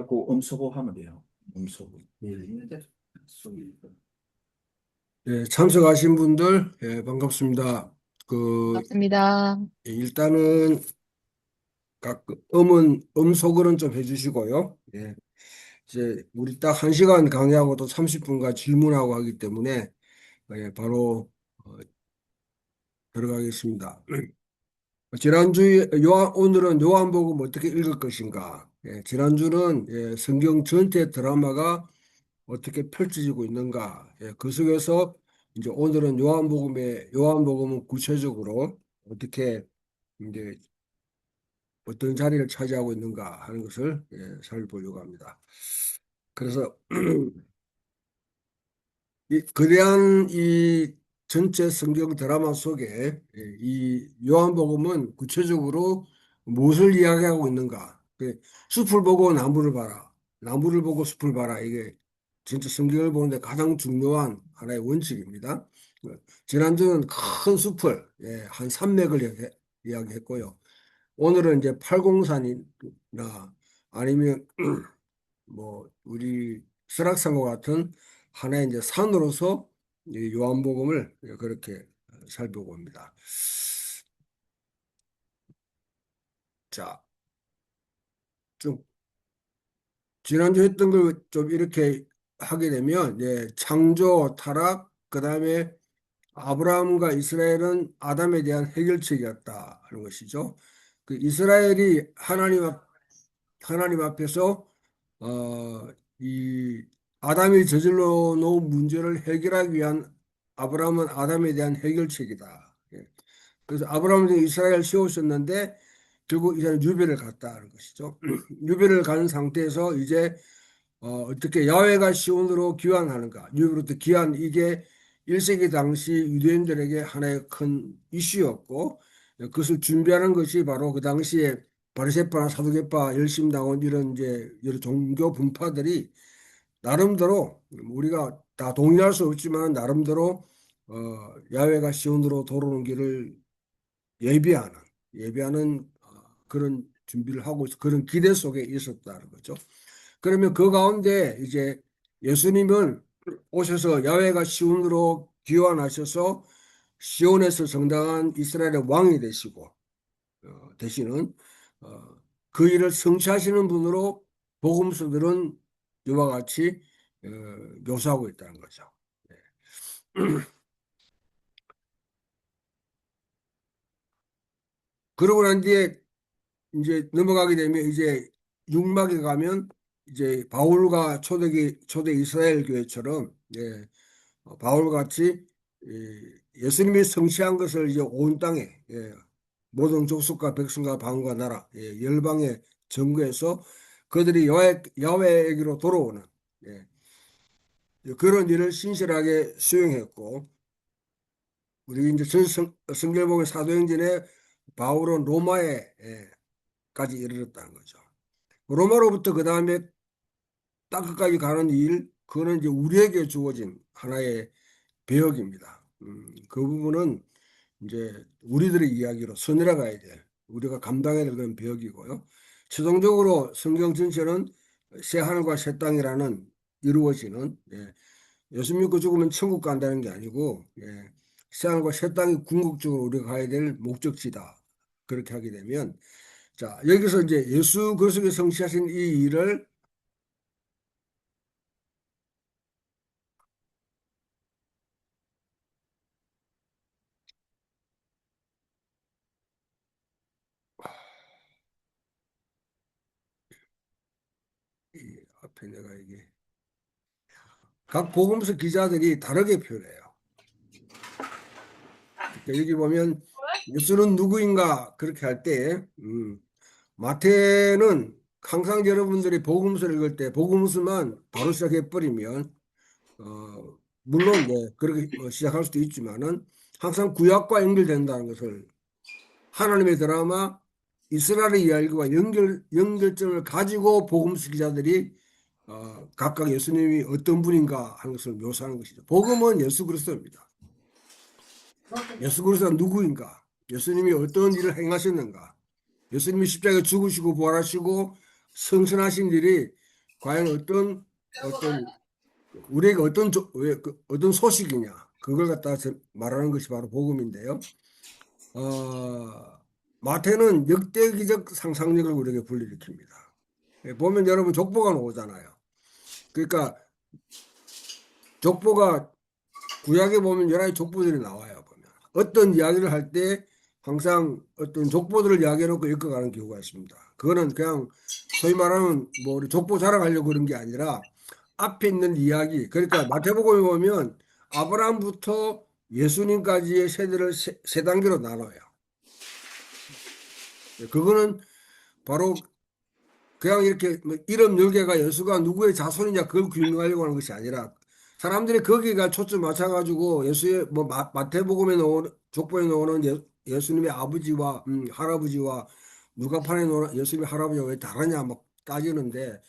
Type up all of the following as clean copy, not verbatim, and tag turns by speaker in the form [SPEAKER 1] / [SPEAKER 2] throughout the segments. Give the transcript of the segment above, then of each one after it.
[SPEAKER 1] 그 음소거 하면 돼요. 음소거.
[SPEAKER 2] 예, 참석하신 분들, 예, 반갑습니다.
[SPEAKER 3] 반갑습니다.
[SPEAKER 2] 일단은 음소거는 좀 해주시고요. 예, 이제 우리 딱 1시간 강의하고 또 30분간 질문하고 하기 때문에, 예, 바로 들어가겠습니다. 오늘은 요한복음 어떻게 읽을 것인가. 예, 지난주는 성경 전체 드라마가 어떻게 펼쳐지고 있는가. 예, 그 속에서 이제 오늘은 요한복음은 구체적으로 어떻게 이제 어떤 자리를 차지하고 있는가 하는 것을 살펴보려고 합니다. 그래서 이 거대한 이 전체 성경 드라마 속에 이 요한복음은 구체적으로 무엇을 이야기하고 있는가? 숲을 보고 나무를 봐라. 나무를 보고 숲을 봐라. 이게 진짜 성경을 보는데 가장 중요한 하나의 원칙입니다. 지난주는 큰 숲을, 한 산맥을 이야기했고요. 오늘은 이제 팔공산이나 아니면 뭐 우리 설악산과 같은 하나의 이제 산으로서 이 요한복음을 그렇게 살펴보고 옵니다. 자, 좀 지난주 했던 걸 좀 이렇게 하게 되면 창조, 타락, 그다음에 아브라함과 이스라엘은 아담에 대한 해결책이었다 하는 것이죠. 그 이스라엘이 하나님 앞에서 이 아담이 저질러 놓은 문제를 해결하기 위한 아브라함은 아담에 대한 해결책이다. 그래서 아브라함은 이스라엘 세우셨는데 결국 이제는 유배를 갔다는 것이죠. 유배를 간 상태에서 이제 어떻게 야훼가 시온으로 귀환하는가? 유배로부터 귀환 이게 1세기 당시 유대인들에게 하나의 큰 이슈였고 그것을 준비하는 것이 바로 그 당시에 바리새파나 사두개파 열심당원 이런 이제 여러 종교 분파들이 나름대로 우리가 다 동의할 수 없지만 나름대로 야훼가 시온으로 돌아오는 길을 예비하는 그런 준비를 하고 그런 기대 속에 있었다는 거죠. 그러면 그 가운데 이제 예수님은 오셔서 야훼가 시온으로 귀환하셔서 시온에서 정당한 이스라엘의 왕이 되시고 되시는 그 일을 성취하시는 분으로 복음서들은 이와 같이 묘사하고 있다는 거죠. 그러고 난 뒤에 이제 넘어가게 되면 이제 육막에 가면 이제 바울과 초대 이스라엘 교회처럼 바울 같이 예수님이 성취한 것을 이제 온 땅에 모든 족속과 백성과 방언과 나라 열방에 전거해서 그들이 야훼에게로 돌아오는 그런 일을 신실하게 수행했고 우리 이제 성경복음 사도행전에 바울은 로마에까지 이르렀다는 거죠. 로마로부터 그 다음에 땅끝까지 가는 일, 그거는 이제 우리에게 주어진 하나의 배역입니다. 그 부분은 이제 우리들의 이야기로 서늘해가야 될, 우리가 감당해야 될 그런 배역이고요. 최종적으로 성경 전체는 새 하늘과 새 땅이라는 이루어지는, 예수 믿고 죽으면 천국 간다는 게 아니고, 새 하늘과 새 땅이 궁극적으로 우리가 가야 될 목적지다. 그렇게 하게 되면, 자, 여기서 이제 예수 그리스도의 성취하신 이 일을 이 앞에 내가 이게 각 복음서 기자들이 다르게 표현해요. 그러니까 여기 보면 예수는 누구인가 그렇게 할 때 마태는 항상 여러분들이 복음서를 읽을 때 복음서만 바로 시작해 버리면 물론 그렇게 시작할 수도 있지만은 항상 구약과 연결된다는 것을 하나님의 드라마 이스라엘의 이야기와 연결점을 가지고 복음서 기자들이 각각 예수님이 어떤 분인가 하는 것을 묘사하는 것이죠. 복음은 예수 그리스도입니다. 예수 그리스도가 누구인가? 예수님이 어떤 일을 행하셨는가? 예수님이 십자가에 죽으시고 부활하시고 승천하신 일이 과연 어떤 우리에게 어떤 소식이냐 그걸 갖다 말하는 것이 바로 복음인데요. 마태는 역대기적 상상력을 우리에게 불러일으킵니다. 보면 여러분 족보가 나오잖아요. 그러니까 족보가 구약에 보면 여러 가지 족보들이 나와요. 보면 어떤 이야기를 할 때 항상 어떤 족보들을 이야기해놓고 읽어가는 경우가 있습니다. 그거는 그냥 소위 말하는 뭐 우리 족보 자랑하려고 그런 게 아니라 앞에 있는 이야기. 그러니까 마태복음에 보면 아브라함부터 예수님까지의 세대를 세 단계로 나눠요. 그거는 바로 그냥 이렇게 뭐 이름 열개가 예수가 누구의 자손이냐 그걸 규명하려고 하는 것이 아니라 사람들이 거기가 초점 맞춰가지고 예수의 뭐 마태복음에 나오는 족보에 나오는 예수님의 아버지와 할아버지와 누가판에 나오는 예수님의 할아버지가 왜 다르냐 막 따지는데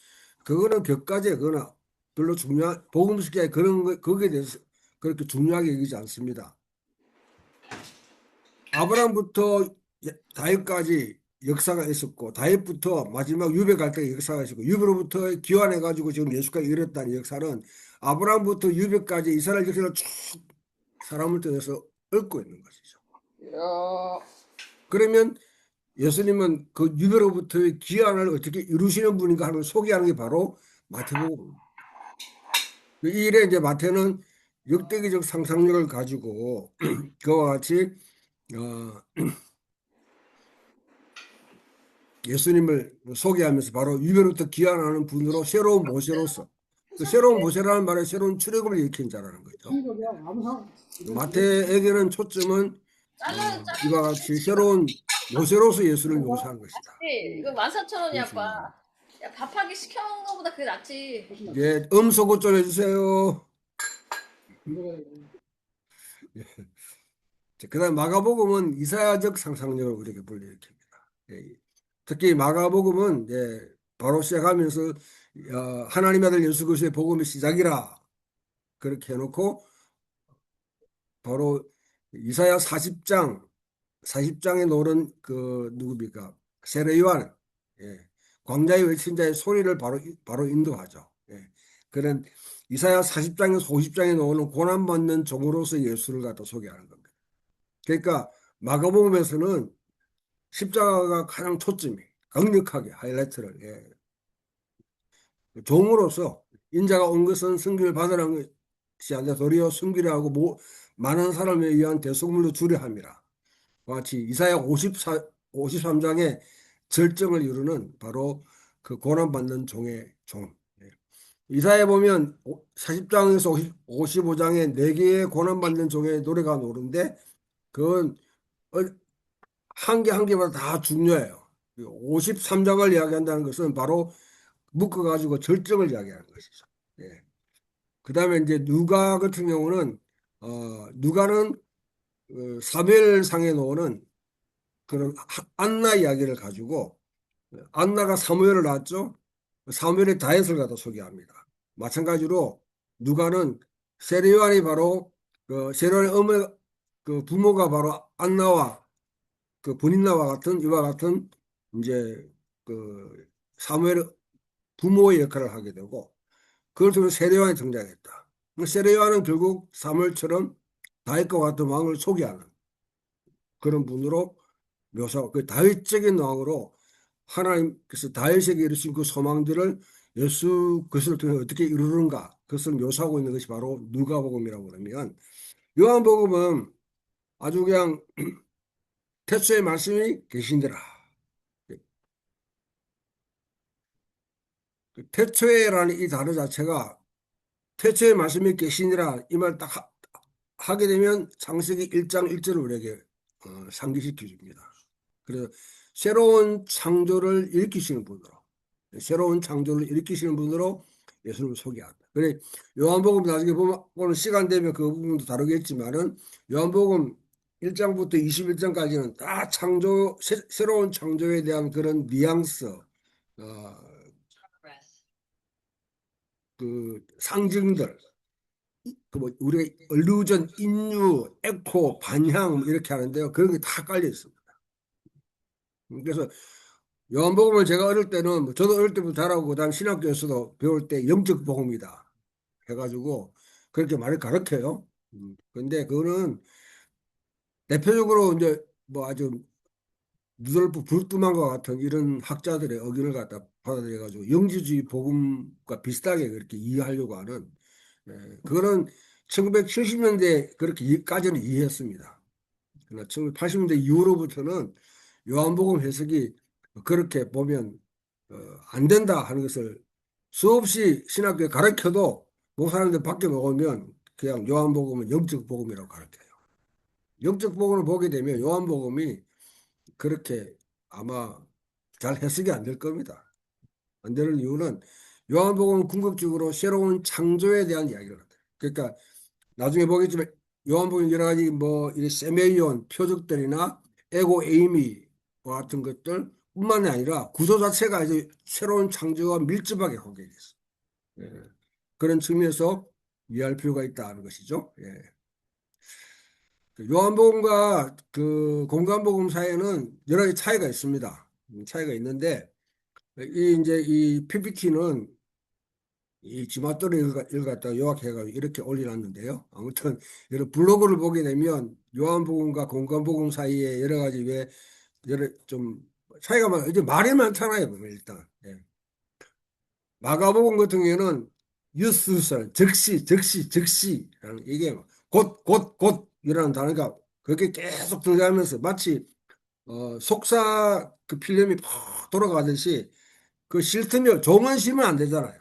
[SPEAKER 2] 그거는 격가제 그거는 별로 복음식에 그런 거 거기에 대해서 그렇게 중요하게 여기지 않습니다. 아브라함부터 다윗까지 역사가 있었고 다윗부터 마지막 유배 갈 때 역사가 있었고 유배로부터 기환해 가지고 지금 예수까지 이뤘다는 역사는 아브라함부터 유배까지 이스라엘 역사를 쭉 사람을 통해서 읊고 있는 것이죠. 그러면 예수님은 그 유배로부터의 기환을 어떻게 이루시는 분인가 하는 걸 소개하는 게 바로 마태복음입니다. 이 일에 이제 마태는 역대기적 상상력을 가지고 그와 같이 예수님을 소개하면서 바로 유배로부터 귀환하는 분으로 새로운 모세로서 그 새로운 모세라는 말에 새로운 출애굽을 일으킨 자라는 거죠. 마태에게는 초점은 이와 같이 새로운 모세로서 예수를 묘사한 것이다.
[SPEAKER 4] 이거 14,000원이야, 아빠. 야, 밥하기 시켜먹는 거보다 그게 낫지.
[SPEAKER 2] 예, 음소거 좀 해주세요. 그다음 마가복음은 이사야적 상상력을 우리에게 불러일으킵니다. 예, 특히 마가복음은 바로 시작하면서 하나님 아들 예수 그리스도의 복음의 시작이라 그렇게 해놓고 바로 이사야 40장에 노는 그 누굽니까 세례 요한 광야에 외친 자의 소리를 바로 인도하죠. 그런 이사야 40장에서 50장에 나오는 고난받는 종으로서 예수를 갖다 소개하는 겁니다. 그러니까 마가복음에서는 십자가가 가장 초점이 강력하게 하이라이트를 종으로서 인자가 온 것은 승기를 받으라는 것이 아니라 도리어 승기를 하고 많은 사람에 의한 대속물로 주려 함이라. 같이 이사야 53장의 절정을 이루는 바로 그 고난받는 종의 종. 이사야 보면 40장에서 55장에 4개의 고난받는 종의 노래가 나오는데 그건 한 개 한 개마다 다 중요해요. 53장을 이야기한다는 것은 바로 묶어가지고 절정을 이야기하는 것이죠. 그 다음에 이제 누가 같은 경우는, 누가는 사무엘상에 나오는 그런 안나 이야기를 가지고, 안나가 사무엘을 낳았죠. 사무엘의 다윗을 갖다 소개합니다. 마찬가지로 누가는 세례요한이 바로 세례요한의 그 부모가 바로 안나와 그 분인나와 같은 이와 같은 이제 그 사무엘 부모의 역할을 하게 되고 그걸 통해서 세례요한이 등장했다. 세례요한은 결국 사무엘처럼 다윗과 같은 왕을 소개하는 그런 분으로 묘사하고 그 다윗적인 왕으로 하나님께서 다윗에게 이루신 그 소망들을 예수 그리스도를 통해 어떻게 이루는가 그것을 묘사하고 있는 것이 바로 누가복음이라고 그러면 요한복음은 아주 그냥 태초에 말씀이 계신더라. 태초에라는 이 단어 자체가 태초에 말씀이 계시니라 이 말 딱 하게 되면 창세기 1장 1절을 우리에게 상기시켜 줍니다. 그래서 새로운 창조를 일으키시는 분으로 새로운 창조를 일으키시는 분으로 예수님을 소개한다. 그래 요한복음 나중에 보면 오늘 시간 되면 그 부분도 다루겠지만은 요한복음 1장부터 21장까지는 다 새로운 창조에 대한 그런 뉘앙스, 그 상징들, 뭐 우리가 얼루전, 인유, 에코, 반향 이렇게 하는데요. 그런 게 다 깔려 있습니다. 그래서 요한복음을 제가 어릴 때는 저도 어릴 때부터 잘하고 그다음 신학교에서도 배울 때 영적 복음이다 해가지고 그렇게 말을 가르쳐요. 근데 그거는 대표적으로 이제 뭐 아주 루돌프 불트만과 같은 이런 학자들의 의견을 갖다 받아들여가지고 영지주의 복음과 비슷하게 그렇게 이해하려고 하는 그거는 1970년대 그렇게까지는 이해했습니다. 그러나 1980년대 이후로부터는 요한복음 해석이 그렇게 보면 안 된다 하는 것을 수없이 신학교에 가르쳐도 목사님들 밖에 나오면 그냥 요한복음은 영적 복음이라고 가르쳐요. 영적 복음을 보게 되면 요한복음이 그렇게 아마 잘 해석이 안 될 겁니다. 안 되는 이유는 요한복음은 궁극적으로 새로운 창조에 대한 이야기를 합니다. 그러니까 나중에 보겠지만 요한복음 여러 가지 뭐 이 세메이온 표적들이나 에고 에이미와 같은 것들 뿐만이 아니라 구조 자체가 이제 새로운 창조와 밀접하게 관계돼 있어요. 예. 그런 측면에서 이해할 필요가 있다는 것이죠. 예. 그 요한복음과 그 공관복음 사이에는 여러 가지 차이가 있습니다. 차이가 있는데 이 이제 이 PPT는 이 지마토를 읽었다 요약해가지고 이렇게 올려놨는데요. 아무튼 여러 블로그를 보게 되면 요한복음과 공관복음 사이에 여러 가지 왜 여러 좀 차이가 많 이제 말이 많잖아요. 보면 일단 마가복음 같은 경우에는 유스설 즉시라는 이게 곧 이라는 단어가 그렇게 계속 등장하면서 마치 속사 그 필름이 팍 돌아가듯이 그 쉴 틈이 종은 쉬면 안 되잖아요.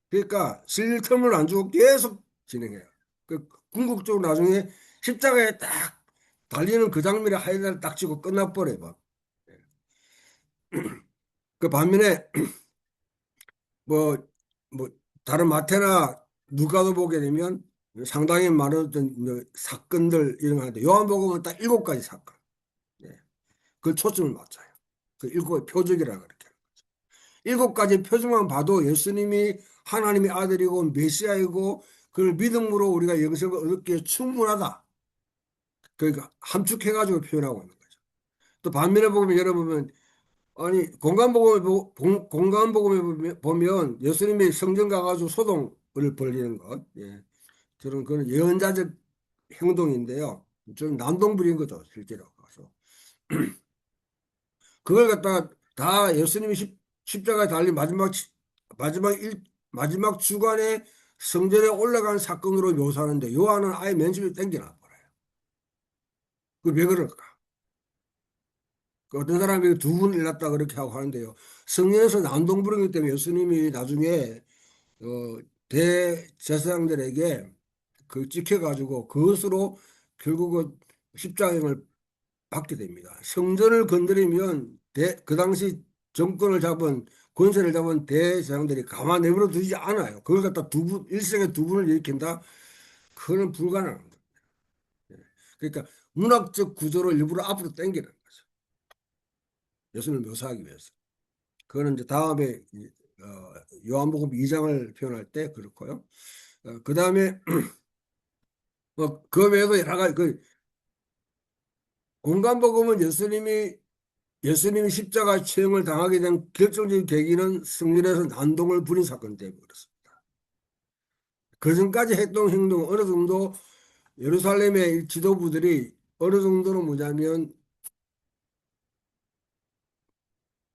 [SPEAKER 2] 그러니까 쉴 틈을 안 주고 계속 진행해요. 그 궁극적으로 나중에 십자가에 딱 달리는 그 장면에 하이라이트를 딱 찍고 끝나버려요. 그 반면에 뭐, 뭐 다른 마태나 누가도 보게 되면 상당히 많은 어떤 뭐 사건들 이런 거 하는데 요한복음은 딱 7가지 사건. 예. 그 초점을 맞춰요. 그 7가지 표적이라 그렇게. 7가지 표적만 봐도 예수님이 하나님의 아들이고 메시아이고 그걸 믿음으로 우리가 영생을 얻기에 충분하다. 그러니까 함축해가지고 표현하고 있는 거죠. 또 반면에 보면 여러분 아니 공간복음에 보면 예수님이 성전 가가지고 소동을 벌이는 것, 예, 그런 예언자적 행동인데요. 좀 난동부린 거죠 실제로 가서 그걸 갖다가 다 예수님이 십자가에 달린 마지막 주간에 성전에 올라간 사건으로 묘사하는데 요한은 아예 맨처음에 땡겨놔 버려요. 그왜 그럴까? 그 어떤 사람이 두 분 일났다 그렇게 하고 하는데요. 성경에서 난동 부르기 때문에 예수님이 나중에 어, 대제사장들에게 그 찍혀가지고 그것으로 결국은 십자가형을 받게 됩니다. 성전을 건드리면 그 당시 정권을 잡은 권세를 잡은 대제사장들이 가만 내버려 두지 않아요. 그걸 갖다 일생에 두 분을 일으킨다? 그거는 불가능한 겁니다. 그러니까 문학적 구조를 일부러 앞으로 당기는 거죠. 예수님을 묘사하기 위해서. 그거는 이제 다음에 요한복음 2장을 표현할 때 그렇고요. 그 다음에 그 외에도 여러 가지 공간복음은 예수님이 십자가 처형을 당하게 된 결정적인 계기는 성전에서 난동을 부린 사건 때문에 그렇습니다. 그 전까지 했던 행동은 어느 정도 예루살렘의 지도부들이 어느 정도는 뭐냐면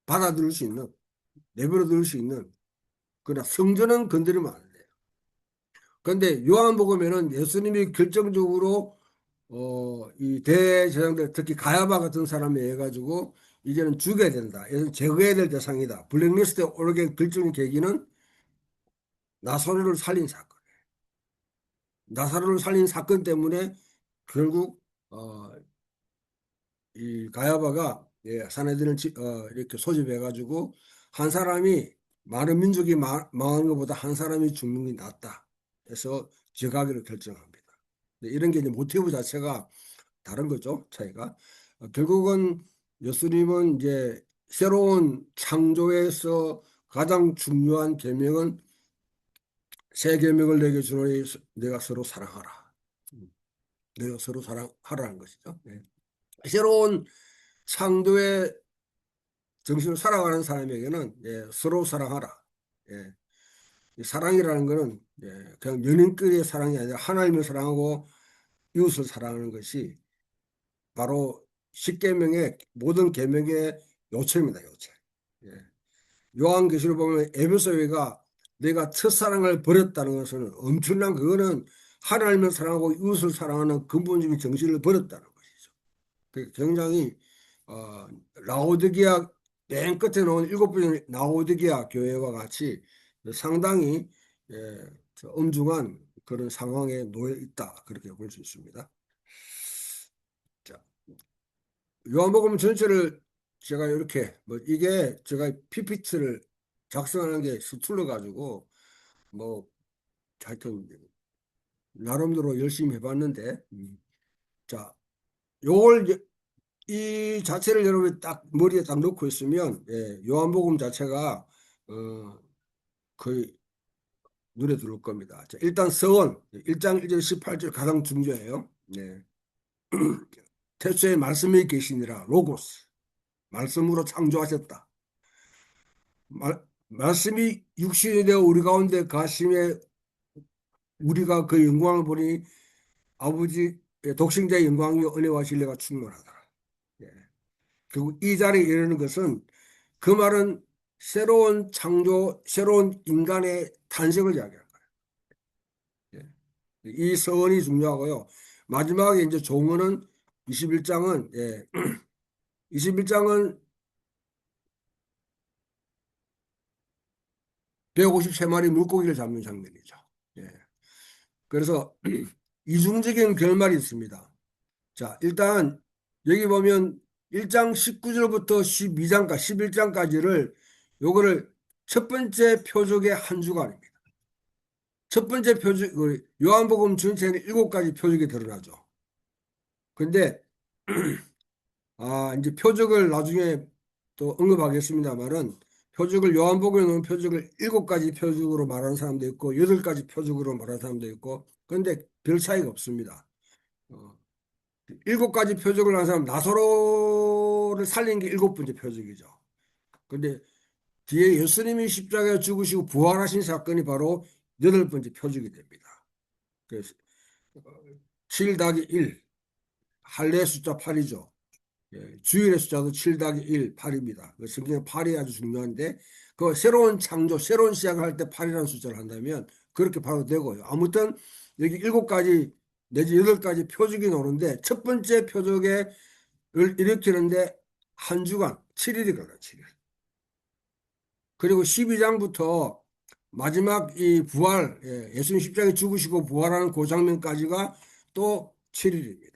[SPEAKER 2] 받아들일 수 있는 내버려둘 수 있는 그러나 성전은 건드리면 안 돼요. 그런데 요한복음에는 예수님이 결정적으로 이 대제사장들 특히 가야바 같은 사람에 의해 가지고 이제는 죽여야 된다. 이제는 제거해야 될 대상이다. 블랙리스트에 오르게 결정의 계기는 나사로를 살린 사건. 나사로를 살린 사건 때문에 결국 이 가야바가 사내들을 이렇게 소집해 가지고 한 사람이 많은 민족이 망하는 것보다 한 사람이 죽는 게 낫다. 해서 제거하기로 결정합니다. 이런 게 이제 모티브 자체가 다른 거죠, 차이가. 결국은 예수님은 이제 새로운 창조에서 가장 중요한 계명은 새 계명을 내게 주노니 내가 서로 사랑하라. 내가 서로 사랑하라는 것이죠. 네. 새로운 창조의 정신으로 살아가는 사람에게는 서로 사랑하라. 예. 이 사랑이라는 거는 그냥 연인끼리의 사랑이 아니라 하나님을 사랑하고 이웃을 사랑하는 것이 바로 십계명의 모든 계명의 요체입니다. 요체. 예. 요한계시록 보면 에베소교회가 내가 첫사랑을 버렸다는 것은 엄청난 그거는 하나님을 사랑하고 이웃을 사랑하는 근본적인 정신을 버렸다는 것이죠. 그 굉장히 라오디게아 맨 끝에 나온 일곱 번째 라오디게아 교회와 같이 상당히 엄중한 그런 상황에 놓여 있다 그렇게 볼 수 있습니다. 자, 요한복음 전체를 제가 이렇게 뭐 이게 제가 PPT를 작성하는 게 서툴러 가지고 뭐 하여튼 나름대로 열심히 해봤는데 자 요걸 이 자체를 여러분이 딱 머리에 딱 넣고 있으면 요한복음 자체가 거의 눈에 들어올 겁니다. 자, 일단 서원 1장 1절 18절 가장 중요해요. 네. 태초에 말씀이 계시니라 로고스 말씀으로 창조하셨다. 말씀이 육신이 되어 우리 가운데 가심에 우리가 그 영광을 보니 아버지 독생자의 영광이 은혜와 진리가 충만하다. 예. 결국 이 자리에 이르는 것은 그 말은 새로운 창조, 새로운 인간의 탄생을 이야기하는 거예요. 예. 이 서원이 중요하고요. 마지막에 이제 종언은 21장은 21장은 153마리 물고기를 잡는 장면이죠. 예. 그래서 이중적인 결말이 있습니다. 자, 일단 여기 보면 1장 19절부터 12장까지 11장까지를 요거를 첫 번째 표적의 한 주간입니다. 첫 번째 표적 요한복음 전체에는 7가지 표적이 드러나죠. 근데 이제 표적을 나중에 또 언급하겠습니다만은 표적을 요한복음에 놓은 표적을 7가지 표적으로 말하는 사람도 있고 8가지 표적으로 말하는 사람도 있고 근데 별 차이가 없습니다. 7가지 표적을 한 사람 나사로를 살린 게 7번째 표적이죠. 근데 뒤에 예수님이 십자가에 죽으시고 부활하신 사건이 바로 8번째 표적이 됩니다. 그래서 7 더하기 1 할례 숫자 8이죠. 주일의 숫자도 7 더하기 1 8입니다. 성경에 8이 아주 중요한데 그 새로운 창조 새로운 시작을 할 때 8이라는 숫자를 한다면 그렇게 봐도 되고요. 아무튼 여기 7가지 내지 8가지 표적이 나오는데 첫 번째 표적에 일으키는데 한 주간 7일이 걸려요. 7일. 그리고 12장부터 마지막 이 부활 예수님 십자가에 죽으시고 부활하는 그 장면까지가 또 7일입니다.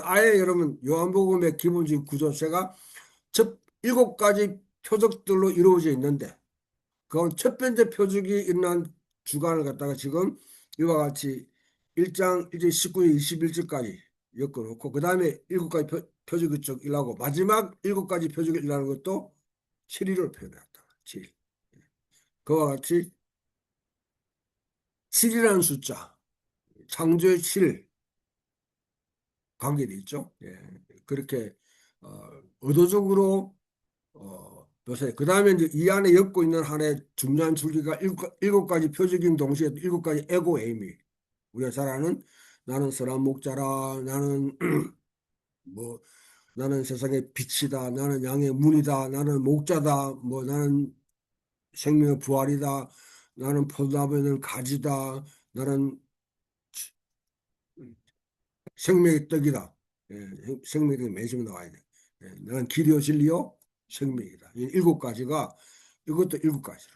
[SPEAKER 2] 아예 여러분 요한복음의 기본적인 구조체가 첫 7가지 표적들로 이루어져 있는데 그 첫 번째 표적이 일어난 주간을 갖다가 지금 이와 같이 1장 1절 19절 21절까지 엮어놓고 그 다음에 7가지 표적이 쭉 일하고 마지막 7가지 표적이 일하는 것도 7일을 표현했다. 7일. 그와 같이 7이라는 숫자 창조의 7 관계돼 있죠. 그렇게 의도적으로 요새 그 다음에 이제 이 안에 엮고 있는 하나의 중요한 줄기가 7가지 표적인 동시에 7가지 에고 에이미 우리가 잘 아는 나는 선한 목자라 나는 뭐 나는 세상의 빛이다 나는 양의 문이다 나는 목자다 뭐 나는 생명의 부활이다 나는 포도나무에는 가지다 나는 생명의 떡이다 생명의 떡이 매주 나와야 돼 나는 길이요 진리요 생명이다 이 7가지가 이것도 7가지로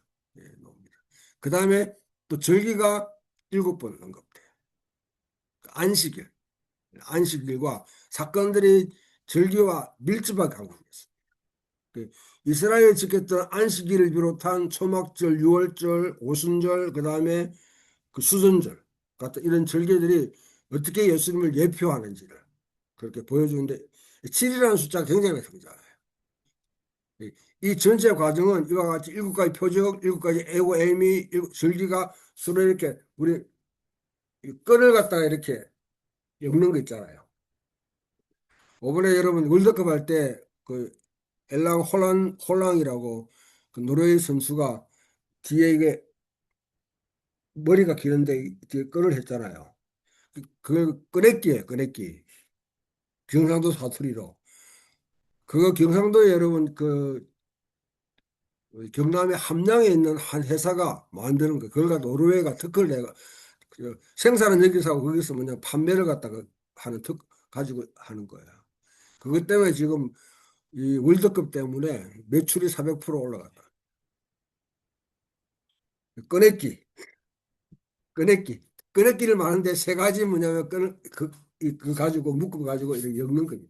[SPEAKER 2] 나옵니다. 그 다음에 또 절기가 7번 언급돼요. 안식일 안식일과 사건들이 절기와 밀접하게 관계있습니다. 이스라엘이 지켰던 안식일을 비롯한 초막절, 유월절, 오순절, 그 다음에 그 수전절 같은 이런 절기들이 어떻게 예수님을 예표하는지를 그렇게 보여주는데 7이라는 숫자가 굉장히 성장해요. 이 전체 과정은 이와 같이 7가지 표적, 7가지 에고 에이미, 절기가 서로 이렇게 우리 끈을 갖다가 이렇게 엮는 거 있잖아요. 이번에 여러분 월드컵 할 때 그 엘랑 홀랑이라고 그 노르웨이 선수가 뒤에 이게 머리가 기는데 뒤에 끈을 했잖아요. 그걸 꺼냈기에 꺼냈기. 경상도 사투리로. 그거 경상도에 여러분 그 경남의 함양에 있는 한 회사가 만드는 거. 그걸 갖다 노르웨이가 특허를 내가 그 생산은 여기서 하고 거기서 뭐냐 판매를 갖다가 하는 특 가지고 하는 거예요. 그것 때문에 지금 이 월드컵 때문에 매출이 400% 올라갔다. 꺼냈기, 꺼냈기. 꺼냈기를 많은데 세 가지 뭐냐면 그 가지고 묶어 가지고 이렇게 엮는 거예요.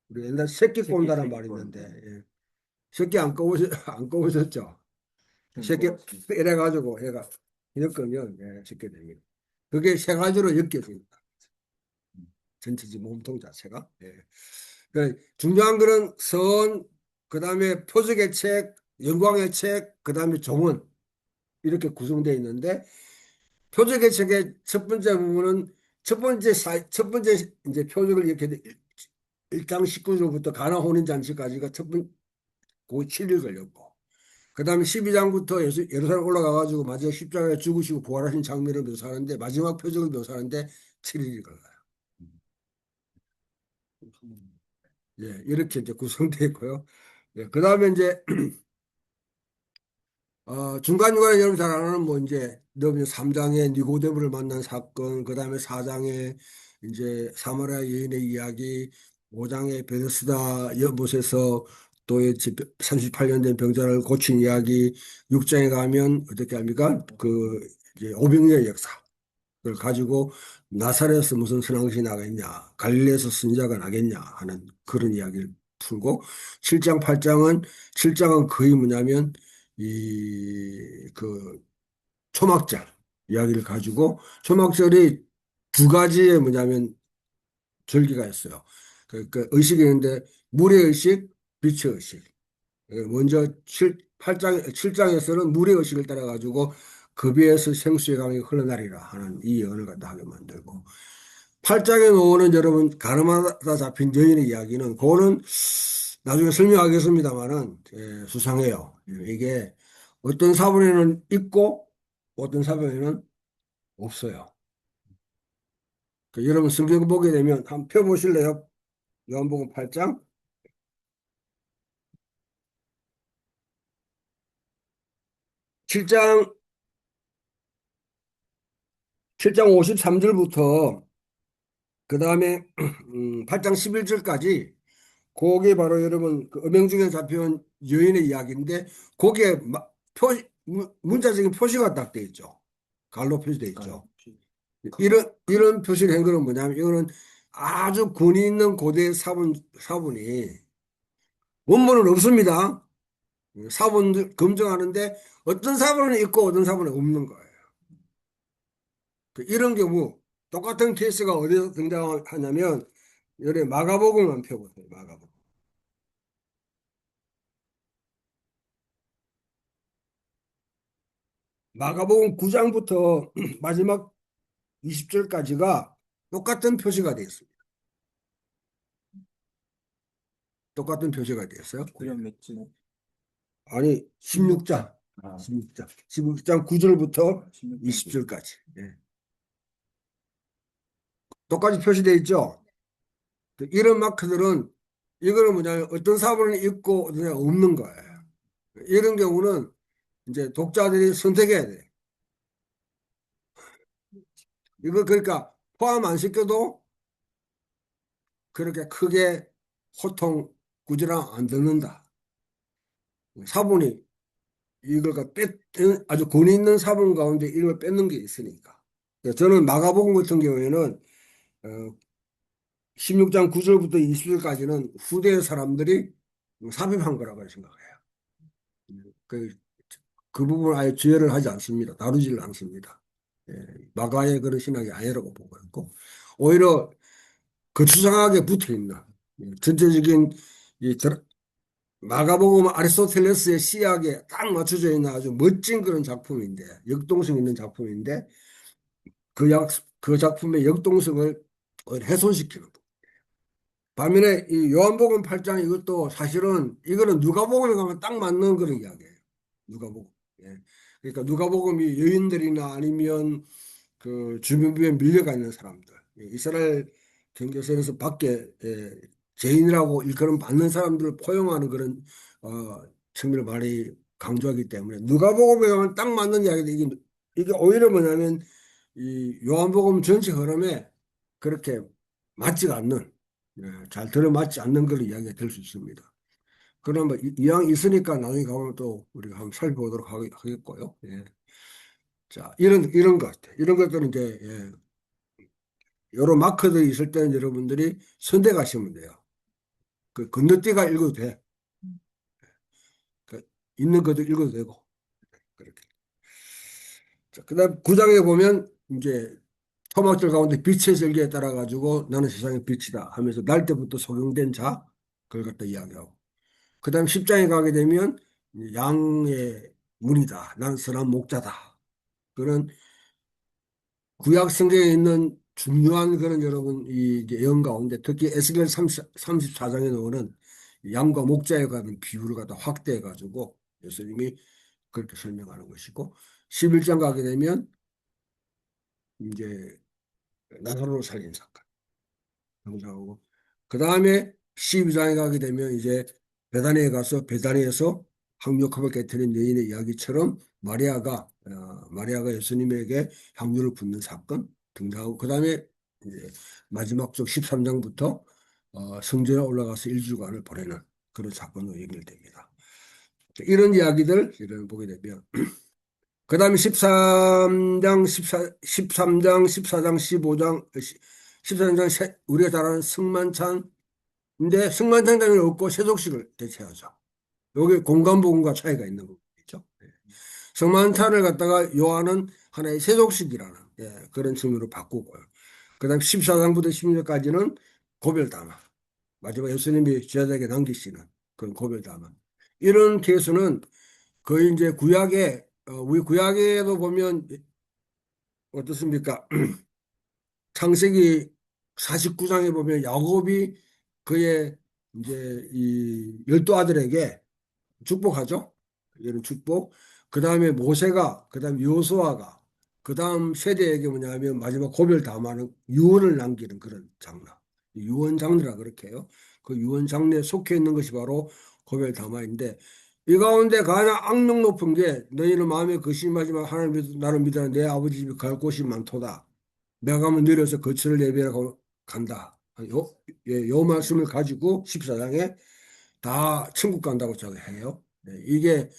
[SPEAKER 2] 우리 옛날 새끼 꼰다란 말이 있는데 예. 새끼 안 꺼보셨 안 꺼보셨죠? 새끼 이래 가지고 얘가 엮으면 예, 쉽게 됩니다. 그게 세 가지로 엮여집니다. 전체지 몸통 자체가. 예. 그 중요한 거는 선, 그다음에 표적의 책, 영광의 책, 그다음에 종은 이렇게 구성되어 있는데 표적의 책의 첫 번째 부분은 첫 번째 이제 표적을 이렇게 1장 19절부터 가나 혼인 잔치까지가 첫 번째 그 7일 걸렸고 그다음에 12장부터 예루살렘 올라가 가지고 마지막 십자가에 죽으시고 부활하신 장면을 묘사하는데 마지막 표적을 묘사하는데 7일이 걸려요. 예, 이렇게 이제 구성되어 있고요. 예, 그다음에 이제 중간중간에 여러분 잘 아는 뭐 이제 너비 3장에 니고데모를 만난 사건, 그다음에 4장에 이제 사마리아 여인의 이야기, 5장에 베데스다 연못에서 또 38년 된 병자를 고친 이야기, 6장에 가면 어떻게 합니까? 그 이제 오병이의 역사. 를 가지고 나사렛에서 무슨 선왕시 나겠냐, 갈릴리에서 선지자가 나겠냐 하는 그런 이야기를 풀고 7장, 8장은 7장은 거의 뭐냐면 이 그 초막절 이야기를 가지고 초막절이 두 가지의 뭐냐면 절기가 있어요. 그 의식이 있는데 물의 의식, 빛의 의식. 먼저 8장에서는 물의 의식을 따라 가지고 급비에서 생수의 강이 흘러나리라 하는 이 예언을 갖다 하게 만들고 8장에 나오는 여러분 가늠하다 잡힌 여인의 이야기는 그거는 나중에 설명하겠습니다만은 수상해요. 이게 어떤 사본에는 있고 어떤 사본에는 없어요. 여러분 성경 보게 되면 한번 펴보실래요? 요한복음 8장 7장 7장 53절부터 그 다음에 8장 11절까지 그게 바로 여러분 그 음행 중에 잡혀온 여인의 이야기인데 거기에 문자적인 표시가 딱 돼 있죠. 갈로 표시돼 있죠. 이런 표시를 한 거는 뭐냐면 이거는 아주 권위 있는 고대 사본이 원문은 없습니다. 사본들 검증하는데 어떤 사본은 있고 어떤 사본은 없는 거예요. 이런 경우 똑같은 케이스가 어디서 등장하냐면 여기 마가복음만 펴보세요. 마가복음. 마가복음 9장부터 마지막 20절까지가 똑같은 표시가 되어 있습니다. 똑같은 표시가 되어 있어요.
[SPEAKER 1] 그럼 맺지.
[SPEAKER 2] 아니 16장.
[SPEAKER 1] 아,
[SPEAKER 2] 16장 9절부터
[SPEAKER 1] 16장.
[SPEAKER 2] 20절까지. 예. 똑같이 표시되어 있죠. 이런 마크들은 이거는 뭐냐면 어떤 사본은 있고 어떤 사본은 없는 거예요. 이런 경우는 이제 독자들이 선택해야 돼. 이거 그러니까 포함 안 시켜도 그렇게 크게 호통 꾸지람 안 듣는다. 사본이 이걸 아주 권위 있는 사본 가운데 이걸 뺏는 게 있으니까. 저는 마가복음 같은 경우에는 16장 9절부터 20절까지는 후대 사람들이 삽입한 거라고 생각해요. 그 부분 아예 주의를 하지 않습니다. 다루지를 않습니다. 마가의 그런 신학이 아니라고 보고 있고 오히려 거추장하게 붙어 있는 전체적인 이 마가복음 아리스토텔레스의 시학에 딱 맞춰져 있는 아주 멋진 그런 작품인데 역동성 있는 작품인데 그 작품의 역동성을 훼손시키는 반면에 이 요한복음 8장 이것도 사실은 이거는 누가복음에 가면 딱 맞는 그런 이야기예요. 누가복음. 예. 그러니까 누가복음이 여인들이나 아니면 그 주변부에 밀려가 있는 사람들, 이스라엘 경계선에서 밖에 죄인이라고 일컬음 받는 사람들을 포용하는 그런 측면을 많이 강조하기 때문에 누가복음에 가면 딱 맞는 이야기인데 이게 오히려 뭐냐면 이 요한복음 전체 흐름에 그렇게 맞지가 않는 잘 들어맞지 않는 그런 이야기가 될 수 있습니다. 그럼 뭐 이왕 있으니까 나중에 가면 또 우리가 한번 살펴보도록 하겠고요. 예. 자, 이런 것 같아요. 이런 것들은 이제, 여러 마크들이 있을 때는 여러분들이 선대 가시면 돼요. 그 건너뛰가 읽어도 돼. 그 있는 것도 읽어도 되고. 그렇게. 자, 그 다음 9장에 보면 이제 토막들 가운데 빛의 절기에 따라 가지고 나는 세상의 빛이다 하면서 날 때부터 소경된 자, 그걸 갖다 이야기하고. 그 다음 10장에 가게 되면 양의 문이다. 난 선한 목자다. 그런 구약 성경에 있는 중요한 그런 여러분 이 이제 예언 가운데 특히 에스겔 34장에 나오는 양과 목자에 관한 비유를 갖다 확대해 가지고 예수님이 그렇게 설명하는 것이고 11장 가게 되면 이제 나사로를 살린 사건 등장하고 그 다음에 12장에 가게 되면 이제 베다니에 가서 베다니에서 항력합을 깨뜨린 여인의 이야기처럼 마리아가 예수님에게 향유를 붓는 사건 등장하고 그 다음에 이제 마지막 쪽 13장부터 성전에 올라가서 일주간을 보내는 그런 사건으로 연결됩니다. 이런 이야기들 이런 보게 되면 그 다음에 13장, 13장, 14장, 15장, 14장 우리가 잘 아는 승만찬 근데 승만찬장이 없고 세족식을 대체하죠. 여기 공간복음과 차이가 있는 부분이죠. 승만찬을 갖다가 요한은 하나의 세족식이라는 그런 측면으로 바꾸고요. 그 다음 14장부터 16장까지는 고별담화. 마지막 예수님이 제자에게 남기시는 그런 고별담화. 이런 케이스는 거의 이제 우리 구약에도 보면 어떻습니까? 창세기 49장에 보면 야곱이 그의 이제 이 열두 아들에게 축복하죠. 이런 축복. 그 다음에 모세가, 그 다음 여호수아가, 그 다음 세대에게 뭐냐면 마지막 고별 담하는 유언을 남기는 그런 장르. 유언 장르라 그렇게 해요. 그 유언 장르에 속해 있는 것이 바로 고별 담화인데 이 가운데 가장 악명 높은 게 너희는 마음에 거심하지만 하나님 나를 믿어 내 아버지 집에 갈 곳이 많도다. 내가 가면 내려서 거처를 예비하고 간다. 요 말씀을 가지고 14장에 다 천국 간다고 저기 해요. 이게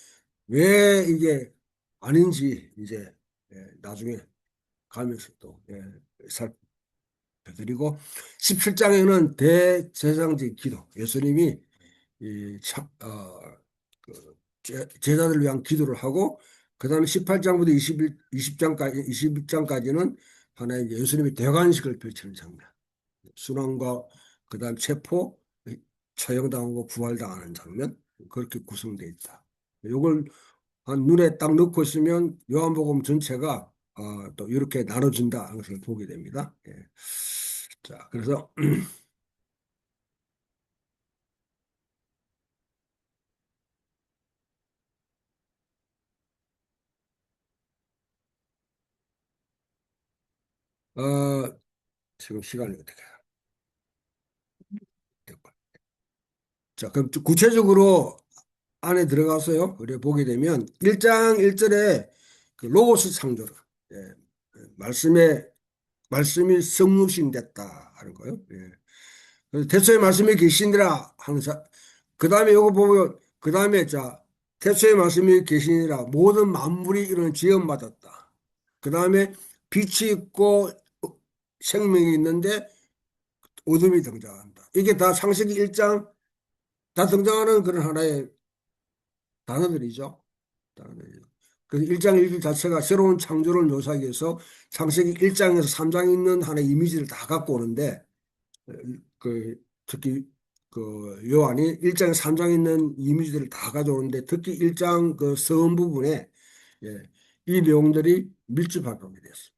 [SPEAKER 2] 왜 이게 아닌지 이제 나중에 가면서 또 살펴드리고 17장에는 대제사장직 기도 예수님이 제자들을 위한 기도를 하고 그 다음에 18장부터 20장까지는 하나의 예수님이 대관식을 펼치는 장면 순환과 그 다음 체포 처형당하고 부활당하는 장면 그렇게 구성되어 있다. 이걸 한 눈에 딱 넣고 있으면 요한복음 전체가 또 이렇게 나눠진다 하는 것을 보게 됩니다. 자, 그래서 지금 시간이 어떻게 됐고. 자, 그럼 구체적으로 안에 들어가서요. 우리 보게 되면 1장 1절에 그 로고스 창조를 예, 말씀이 성육신 됐다 하는 거예요. 그래서 태초에 말씀이 계시니라 하는 그 다음에 이거 보면 그 다음에 자 태초에 말씀이 계시니라 모든 만물이 이런 지음받았다. 그 다음에 빛이 있고 생명이 있는데 어둠이 등장한다. 이게 다 창세기 1장 다 등장하는 그런 하나의 단어들이죠. 단어들이죠. 그래서 1장 1절 자체가 새로운 창조를 묘사하기 위해서 창세기 1장에서 3장에 있는 하나의 이미지를 다 갖고 오는데 특히 그 요한이 1장 3장에 있는 이미지들을 다 가져오는데 특히 1장 그 서원 부분에 이 내용들이 밀집하게 됐습니다.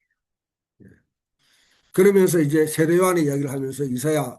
[SPEAKER 2] 그러면서 이제 세례 요한의 이야기를 하면서 이사야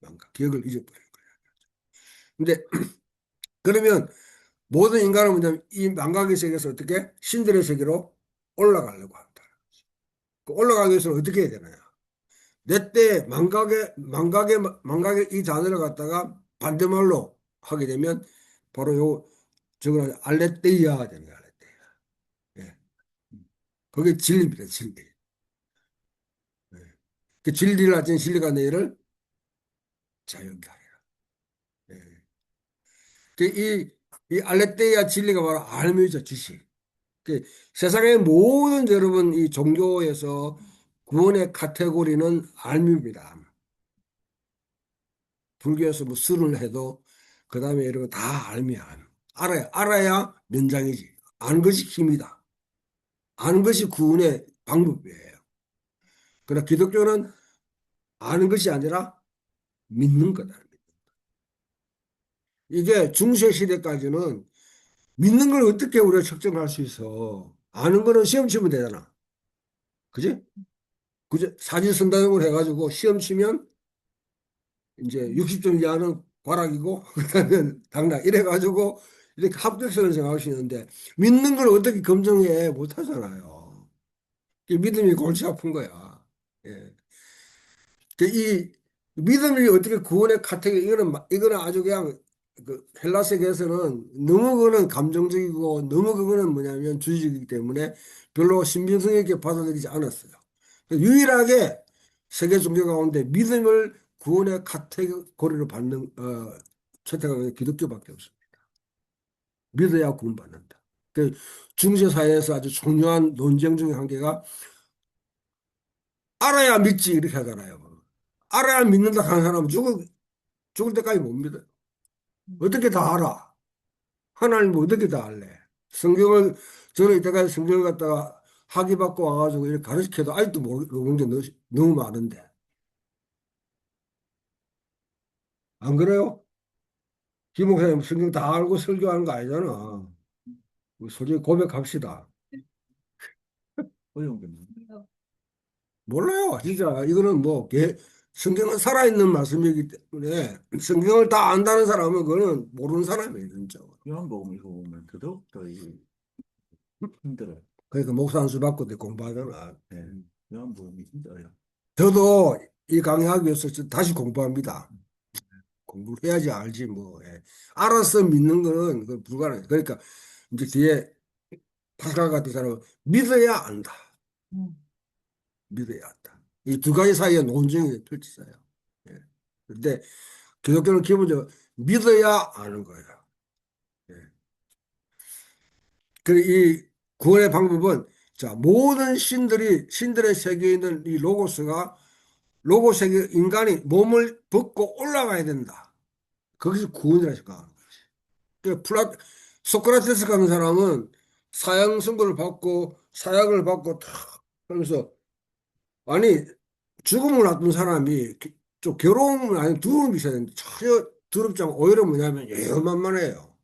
[SPEAKER 2] 망각, 기억을 잊어버린 거예요. 근데 그러면 모든 인간은 뭐냐면 이 망각의 세계에서 어떻게 신들의 세계로 올라가려고 한다. 그 올라가기 위해서는 어떻게 해야 되나요? 내 때 망각의 이 단어를 갖다가 반대말로 하게 되면 바로 저거는 알레테이아가 되는 거예요. 알레테이아. 예. 그게 진리입니다. 진리. 예. 그 진리를 가진 진리가 너희를 자유케 하리라. 예. 그 이 알레테이아 진리가 바로 알미죠. 지식. 그 세상의 모든 여러분 이 종교에서 구원의 카테고리는 알미입니다. 불교에서 뭐 술을 해도 그 다음에 이런 거 다 알미야. 알아야 면장이지. 아는 것이 힘이다. 아는 것이 구원의 방법이에요. 그러나 기독교는 아는 것이 아니라 믿는 거다. 이게 중세 시대까지는 믿는 걸 어떻게 우리가 측정할 수 있어? 아는 거는 시험 치면 되잖아. 그지? 그죠? 사진 쓴다는 걸 해가지고 시험 치면 이제 60점 이하는 과락이고, 그다음에 당락 이래가지고 이렇게 합격선을 생각할 수 있는데 믿는 걸 어떻게 검증해 못 하잖아요. 이 믿음이 골치 아픈 거야. 예. 이 믿음이 어떻게 구원의 카테고리 이거는 아주 그냥 그 헬라 세계에서는 너무 그거는 감정적이고 너무 그거는 뭐냐면 주의적이기 때문에 별로 신빙성 있게 받아들이지 않았어요. 유일하게 세계 종교 가운데 믿음을 구원의 카테고리로 받는 채택하는 게 기독교밖에 없습니다. 믿어야 구원받는다. 그 중세 사회에서 아주 중요한 논쟁 중에 한 개가 알아야 믿지 이렇게 하잖아요. 알아야 믿는다 하는 사람은 죽을 때까지 못 믿어요. 어떻게 다 알아? 하나님을 어떻게 다 알래? 성경을, 저는 이때까지 성경을 갖다가 학위받고 와가지고 이렇게 가르쳐도 아직도 모르는 게 너무 많은데. 안 그래요? 김 목사님 성경 다 알고 설교하는 거 아니잖아. 우리 솔직히 고백합시다.
[SPEAKER 1] 어려운 게 뭐예요?
[SPEAKER 2] 몰라요. 진짜. 이거는 뭐, 성경은 살아있는 말씀이기 때문에 성경을 다 안다는 사람은 그거는 모르는 사람이에요, 진짜.
[SPEAKER 1] 요한복음 이거 보면 더더욱더 힘들어요.
[SPEAKER 2] 그러니까 목사 한 수 받고 내 공부하잖아.
[SPEAKER 1] 네. 요한복음이 힘들어요.
[SPEAKER 2] 저도 이 강의하기 위해서 다시 공부합니다. 공부를 해야지 알지 뭐. 예. 알아서 믿는 거는 그 불가능해. 그러니까 이제 뒤에 파스칼 같은 사람은 믿어야 안다. 믿어야 한다. 이 두 가지 사이에 논쟁이 펼쳐져요. 예. 근데 기독교는 기본적으로 믿어야 아는 거예요. 예. 그리고 이 구원의 방법은 자, 모든 신들의 세계에 있는 이 로고 세계 인간이 몸을 벗고 올라가야 된다. 거기서 구원이라 생각하는 거지. 그 소크라테스 같은 사람은 사형 선고를 받고 사약을 받고 탁 하면서 아니 죽음을 앞둔 사람이 좀 괴로움은 아니 두려움이 있어야 되는데 전혀 두렵지 않고 오히려 뭐냐면 예만만해요.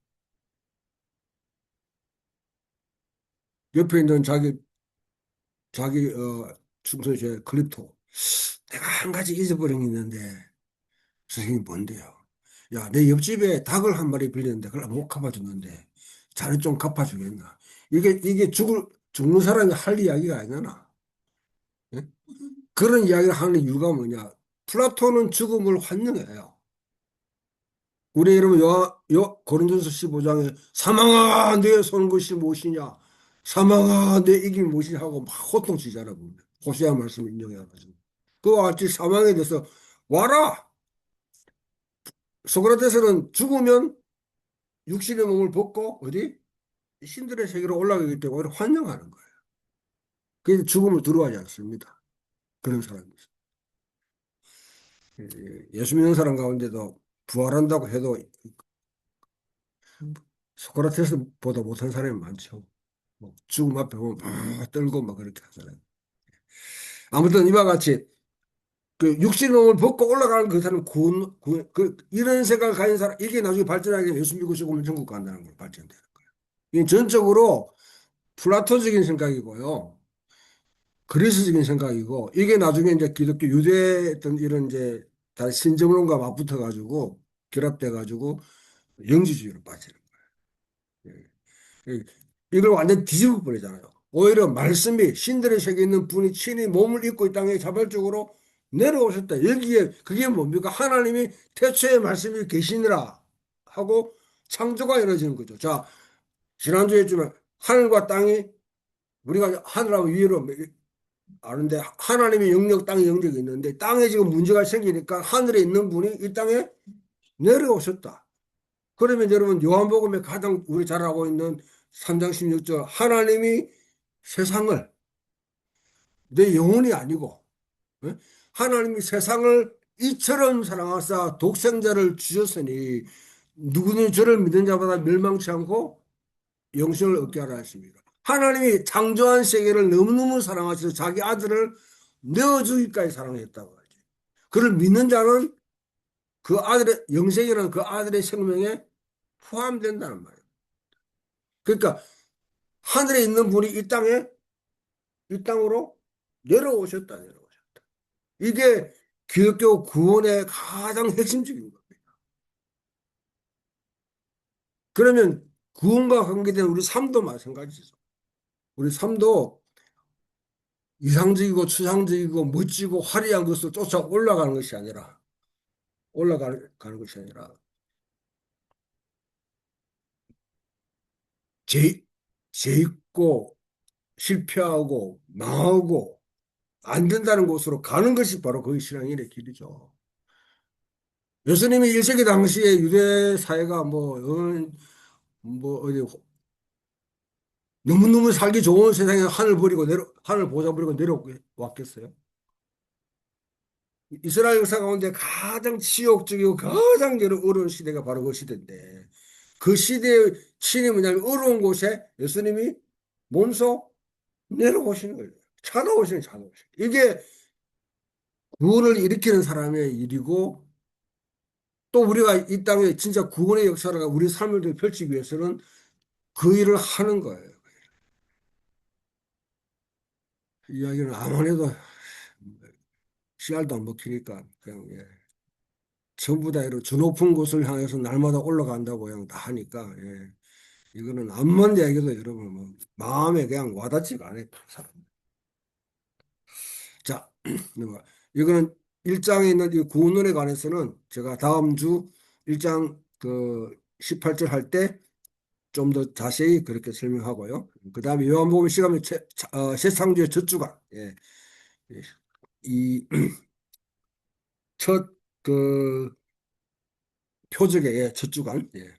[SPEAKER 2] 옆에 있는 자기 충성체 클립토 내가 한 가지 잊어버린 게 있는데 선생님 뭔데요? 야, 내 옆집에 닭을 한 마리 빌렸는데 그걸 못 갚아줬는데 자네 좀 갚아주겠나? 이게 죽는 사람이 할 이야기가 아니잖아. 예? 그런 이야기를 하는 이유가 뭐냐? 플라톤은 죽음을 환영해요. 우리 여러분 고린도서 15장에 사망아 내 손 것이 무엇이냐? 사망아 내 이김이 무엇이냐 하고 막 호통치잖아. 호세아 말씀 인용해가지고. 그와 같이 사망에 대해서 와라! 소크라테스는 죽으면 육신의 몸을 벗고 어디? 신들의 세계로 올라가기 때문에 오히려 환영하는 거예요. 그래서 죽음을 두려워하지 않습니다. 그런 사람이 있어요. 예수 믿는 사람 가운데도 부활한다고 해도 소크라테스보다 못한 사람이 많죠. 뭐 죽음 앞에 보면 막 떨고 막 그렇게 하잖아요. 아무튼 이와 같이 그 육신의 몸을 벗고 올라가는 그 사람 이런 생각을 가진 사람 이게 나중에 발전하게 되면 예수 믿고 죽으면 천국 간다는 걸 발전되는 거예요. 이게 전적으로 플라토적인 생각이고요. 그리스적인 생각이고 이게 나중에 이제 기독교 유대 어떤 이런 이제 다시 신정론과 맞붙어가지고 결합돼가지고 영지주의로 빠지는 거예요. 예. 이걸 완전 뒤집어 버리잖아요. 오히려 말씀이 신들의 세계에 있는 분이 친히 몸을 입고 이 땅에 자발적으로 내려오셨다. 여기에 그게 뭡니까? 하나님이 태초에 말씀이 계시니라 하고 창조가 이루어지는 거죠. 자, 지난주에 했지만 하늘과 땅이 우리가 하늘하고 위로 아는데 하나님의 영역, 땅의 영역이 있는데 땅에 지금 문제가 생기니까 하늘에 있는 분이 이 땅에 내려오셨다. 그러면 여러분 요한복음에 가장 우리 잘 알고 있는 3장 16절 하나님이 세상을 내 영혼이 아니고 예? 하나님이 세상을 이처럼 사랑하사 독생자를 주셨으니 누구는 저를 믿는 자마다 멸망치 않고 영생을 얻게 하라 했습니다. 하나님이 창조한 세계를 너무너무 사랑하셔서 자기 아들을 내어주기까지 사랑했다고 하죠. 그를 믿는 자는 그 아들의 영생이라는 그 아들의 생명에 포함된다는 말이에요. 그러니까 하늘에 있는 분이 이 땅으로 내려오셨다. 이게 기독교 구원의 가장 핵심적인 겁니다. 그러면 구원과 관계된 우리 삶도 마찬가지죠. 우리 삶도 이상적이고 추상적이고 멋지고 화려한 것을 쫓아 올라가는 것이 아니라 올라가는 것이 아니라 재있고 실패하고 망하고 안 된다는 곳으로 가는 것이 바로 그 신앙인의 길이죠. 예수님이 1세기 당시에 유대 사회가 뭐 어디 너무너무 살기 좋은 세상에 하늘 보자 버리고 내려왔겠어요? 이스라엘 역사 가운데 가장 치욕적이고 가장 어려운 시대가 바로 그 시대인데 그 시대의 친히 뭐냐면 어려운 곳에 예수님이 몸소 내려오시는 거예요. 찾아오시는. 이게 구원을 일으키는 사람의 일이고 또 우리가 이 땅에 진짜 구원의 역사를 우리 삶을 펼치기 위해서는 그 일을 하는 거예요. 이야기는 아무리 해도 씨알도 안 먹히니까 그냥 예. 전부 다 이런 저 높은 곳을 향해서 날마다 올라간다고 그냥 다 하니까 예. 이거는 암만 이야기도 여러분 뭐 마음에 그냥 와닿지가 않아요. 사람. 자, 이거는 1장에 있는 이 구원론에 관해서는 제가 다음 주 1장 그 18절 할 때 좀 더 자세히 그렇게 설명하고요. 그 다음에 요한복음 시간에 새창조의 첫 주간, 예. 이 첫 그 표적의 첫 주간, 예.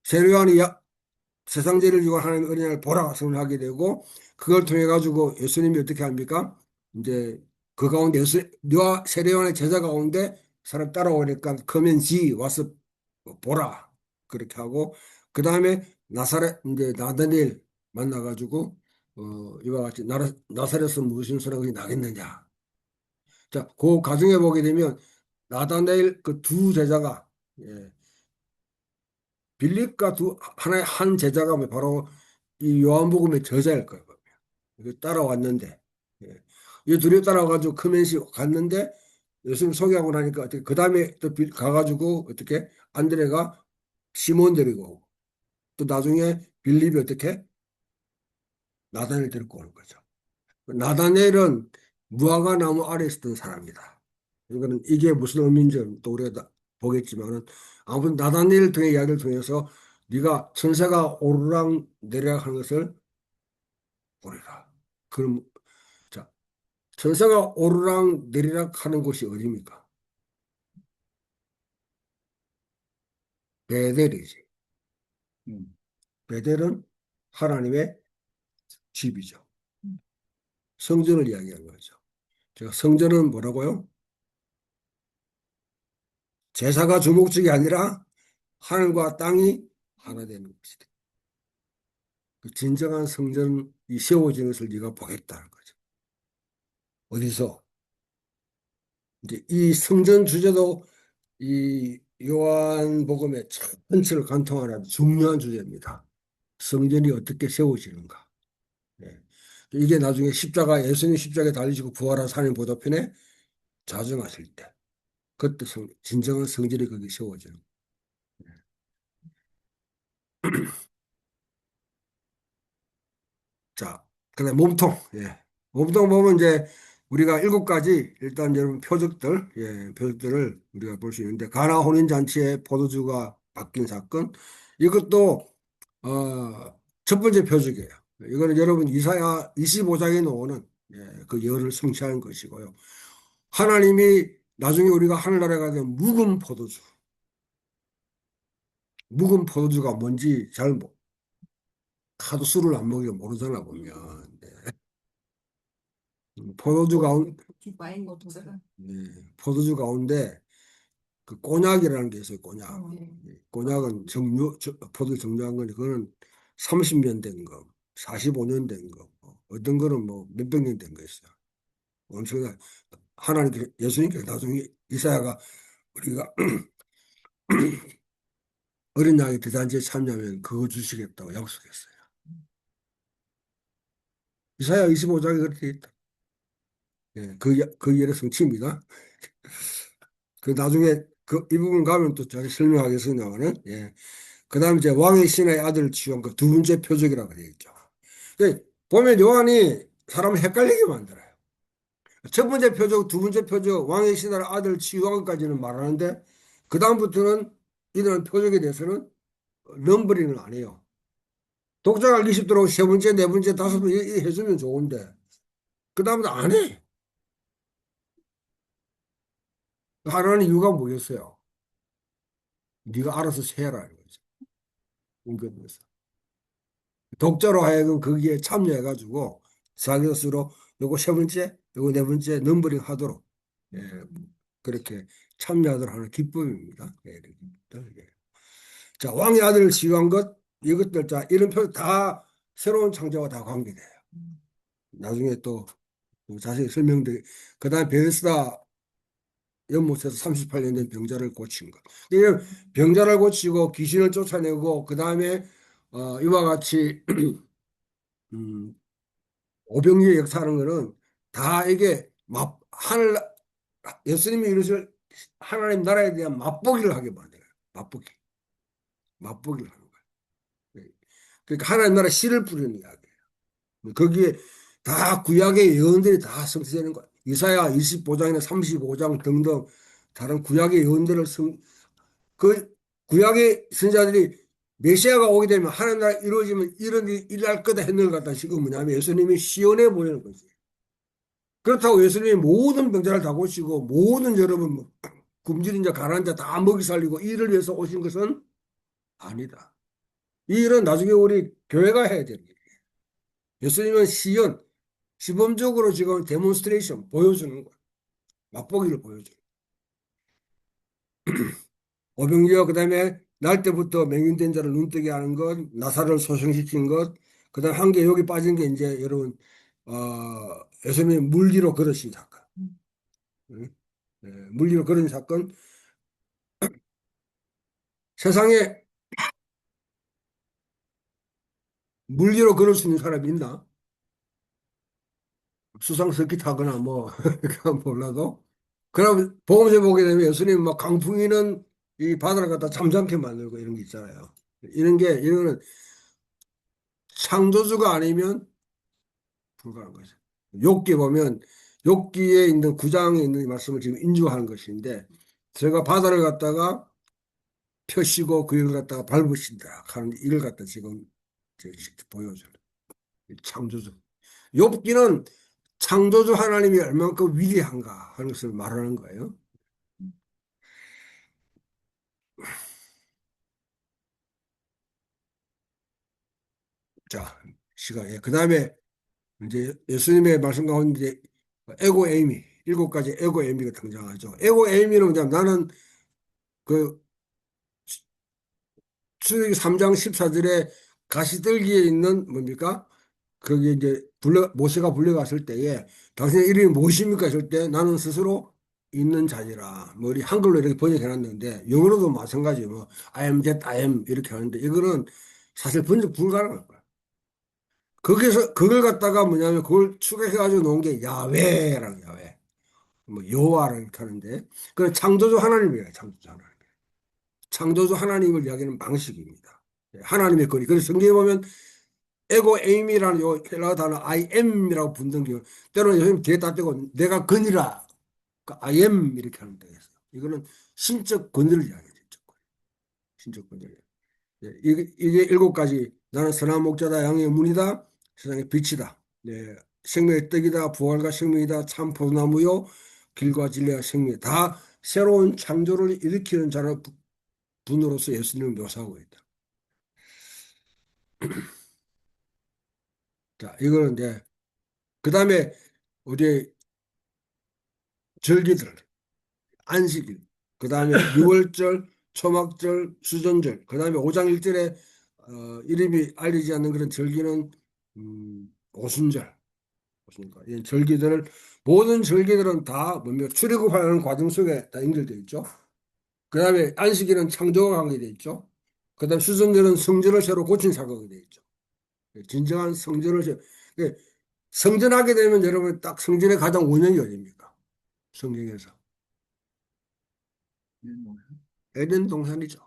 [SPEAKER 2] 세례요한이 세상 죄를 지고 하나님의 어린아이를 보라 선언하게 되고 그걸 통해 가지고 예수님이 어떻게 합니까? 이제 그 가운데 세례요한의 제자 가운데 사람 따라오니까 커맨지 와서 보라 그렇게 하고 그 다음에 이제 나다니엘 만나가지고 이와 같이 나사렛에서 무슨 소리가 나겠느냐. 자, 그 가정에 보게 되면 나다니엘 그 두 제자가 예, 빌립과 하나의 한 제자가 바로 이 요한복음의 저자일 거예요. 따라왔는데 예. 이 둘이 따라와가지고 크멘시 갔는데 예수님 소개하고 나니까 어떻게 그 다음에 또 가가지고 어떻게 안드레가 시몬 데리고 오고 또 나중에 빌립이 어떻게 나다니엘 데리고 오는 거죠. 나다니엘은 무화과 나무 아래 있었던 사람이다. 이거는 이게 무슨 의미인지 또 우리가 보겠지만은 아무튼 나다니엘 등의 이야기를 통해서 네가 천사가 오르락 내리락 하는 것을 보리라. 그럼 자 천사가 오르락 내리락 하는 곳이 어디입니까? 베델이지. 베델은 하나님의 집이죠. 성전을 이야기하는 거죠. 제가 성전은 뭐라고요? 제사가 주목적이 아니라 하늘과 땅이 하나 되는 것이다. 그 진정한 성전이 세워지는 것을 네가 보겠다는 거죠. 어디서? 이제 이 성전 주제도 이 요한복음의 전체를 관통하는 중요한 주제입니다. 성전이 어떻게 세워지는가. 네. 이게 나중에 십자가, 예수님 십자가에 달리시고 부활한 산의 보도편에 자정하실 때, 그때 진정한 성질이 거기 세워져요. 자, 그다음 몸통. 예. 몸통 보면 이제 우리가 7가지 일단 여러분 표적들, 예, 표적들을 우리가 볼 수 있는데 가나 혼인 잔치에 포도주가 바뀐 사건, 이것도 첫 번째 표적이에요. 이거는 여러분 이사야 25장에 나오는 예, 그 열을 성취하는 것이고요. 하나님이 나중에 우리가 하늘나라에 가면 묵은 포도주가 뭔지 잘 하도 술을 안 먹으면 모르잖아 보면. 네. 포도주 가운데
[SPEAKER 3] 와인 보통은.
[SPEAKER 2] 포도주 가운데 그 꼬냑이라는 게 있어요. 꼬냑.
[SPEAKER 3] 네.
[SPEAKER 2] 꼬냑은 포도 정류한 거니 그거는 30년 된 거, 45년 된 거, 어떤 거는 뭐 몇백 년 된 거 있어요. 엄청나. 하나님께 예수님께 나중에 이사야가 우리가 어린 양의 대잔치에 참여하면 그거 주시겠다고 약속했어요. 이사야 25장에 그렇게 돼 있다. 예, 그 일의 성취입니다. 그 나중에 이 부분 가면 또 잘 설명하겠습니다만은, 예. 그 다음에 이제 왕의 신의 아들을 취한 그 두 번째 표적이라고 되어 있죠. 보면 요한이 사람을 헷갈리게 만들어요. 첫 번째 표적, 두 번째 표적, 왕의 신의 아들 치유한 것까지는 말하는데, 그 다음부터는 이런 표적에 대해서는 넘버링을 안 해요. 독자가 알기 쉽도록 세 번째, 네 번째, 다섯 번째 해주면 좋은데, 그 다음부터 안 해. 하라는 이유가 뭐겠어요? 네가 알아서 세라 이거죠. 은근해서. 독자로 하여금 거기에 참여해가지고 자기 스스로 요거 세 번째, 요거 네 번째 넘버링 하도록 예, 그렇게 참여하도록 하는 기쁨입니다. 예, 이런 기쁨들. 예. 자, 왕의 아들을 지휘한 것 이것들 자 이런 표 다 새로운 창조와 다 관계돼요. 나중에 또 자세히 설명드리. 그다음에 베데스다 연못에서 38년 된 병자를 고친 것. 이게 병자를 고치고 귀신을 쫓아내고 그다음에 이와 같이 음, 오병이의 역사하는 거는 다 이게 하늘 예수님이 이루실 하나님 나라에 대한 맛보기를 하게 만들어요. 맛보기를 하는 거예요. 그러니까 하나님 나라 씨를 뿌리는 이야기예요. 거기에 다 구약의 예언들이 다 성취되는 거예요. 이사야 25장이나 35장 등등 다른 구약의 예언들을 그 구약의 선자들이 메시아가 오게 되면 하나님 나라 이루어지면 이런 일이 일어날 거다 했는 것 같다. 지금 뭐냐면 예수님이 시온에 보이는 거지. 그렇다고 예수님이 모든 병자를 다 고치고 모든 여러분 굶주린 자 가난한 자 다 먹이 살리고 이를 위해서 오신 것은 아니다. 이 일은 나중에 우리 교회가 해야 되는 일이에요. 예수님은 시범적으로 지금 데몬스트레이션 보여주는 거예요. 맛보기를 보여줘요. 오병이어 그다음에 날 때부터 맹인된 자를 눈뜨게 하는 것, 나사를 소생시킨 것, 그다음 한 개 여기 빠진 게 이제 여러분 예수님이 물리로 걸으신 사건. 물리로 걸은 사건. 세상에 물리로 걸을 수 있는 사람이 있나? 수상스키 타거나 뭐 몰라도. 그럼 보험에 보게 되면 예수님 막 강풍이는 이 바다를 갖다 잠잠케 만들고 이런 게 있잖아요. 이거는 창조주가 아니면 불가능한 거죠. 욥기 보면 욥기에 있는 9장에 있는 말씀을 지금 인주하는 것인데 제가 바다를 갖다가 펴시고 그 일을 갖다가 밟으신다 하는 일을 갖다 지금 보여줘요. 창조주. 욥기는 창조주 하나님이 얼마큼 위대한가 하는 것을 말하는 거예요. 자, 시간에. 그 다음에 이제 예수님의 말씀 가운데 에고 에이미, 7가지 에고 에이미가 등장하죠. 에고 에이미는 뭐냐 나는 그 출애굽기 3장 14절에 가시들기에 있는 뭡니까? 거기 이제 모세가 불려갔을 때에 당신의 이름이 무엇입니까? 했을 때 나는 스스로 있는 자니라. 뭐 우리 한글로 이렇게 번역해 놨는데 영어로도 마찬가지 뭐 I am that I am 이렇게 하는데 이거는 사실 번역 불가능한 거야. 거기서 그걸 갖다가 뭐냐면 그걸 추가해가지고 놓은 게 야훼라는 야훼. 뭐 여호와를 이렇게 하는데 그건 창조주 하나님이에요. 창조주 하나님. 창조주 하나님을 이야기하는 방식입니다. 하나님의 거리. 그래서 성경에 보면 에고 에임이라는 요 헬라어 단어 I am이라고 붙는 게 때로는 요즘 뒤에 다 떼고 내가 건이라 그 I am 이렇게 하는 데가 있어요. 이거는 신적 권위를 이야기해요. 신적 권위를. 이게 일곱 가지. 나는 선한 목자다. 양의 문이다. 세상의 빛이다. 네. 생명의 떡이다. 부활과 생명이다. 참 포도나무요. 길과 진리와 생명. 다 새로운 창조를 일으키는 자는 분으로서 예수님을 묘사하고 있다. 자, 이거는 이제 그 다음에 우리 절기들, 안식일, 그 다음에 유월절, 초막절, 수전절, 그 다음에 오장일절에 이름이 알리지 않는 그런 절기는 오순절, 오순절. 이 절기들을 모든 절기들은 다 뭡니까 출애굽하는 과정 속에 다 연결되어 있죠. 그 다음에 안식일은 창조가 관계되어 있죠. 그 다음에 수전절은 성전을 새로 고친 사건이 되어 있죠. 진정한 성전을 성전하게 되면 여러분 딱 성전의 가장 원형이 어딥니까? 성경에서 에덴 동산이죠.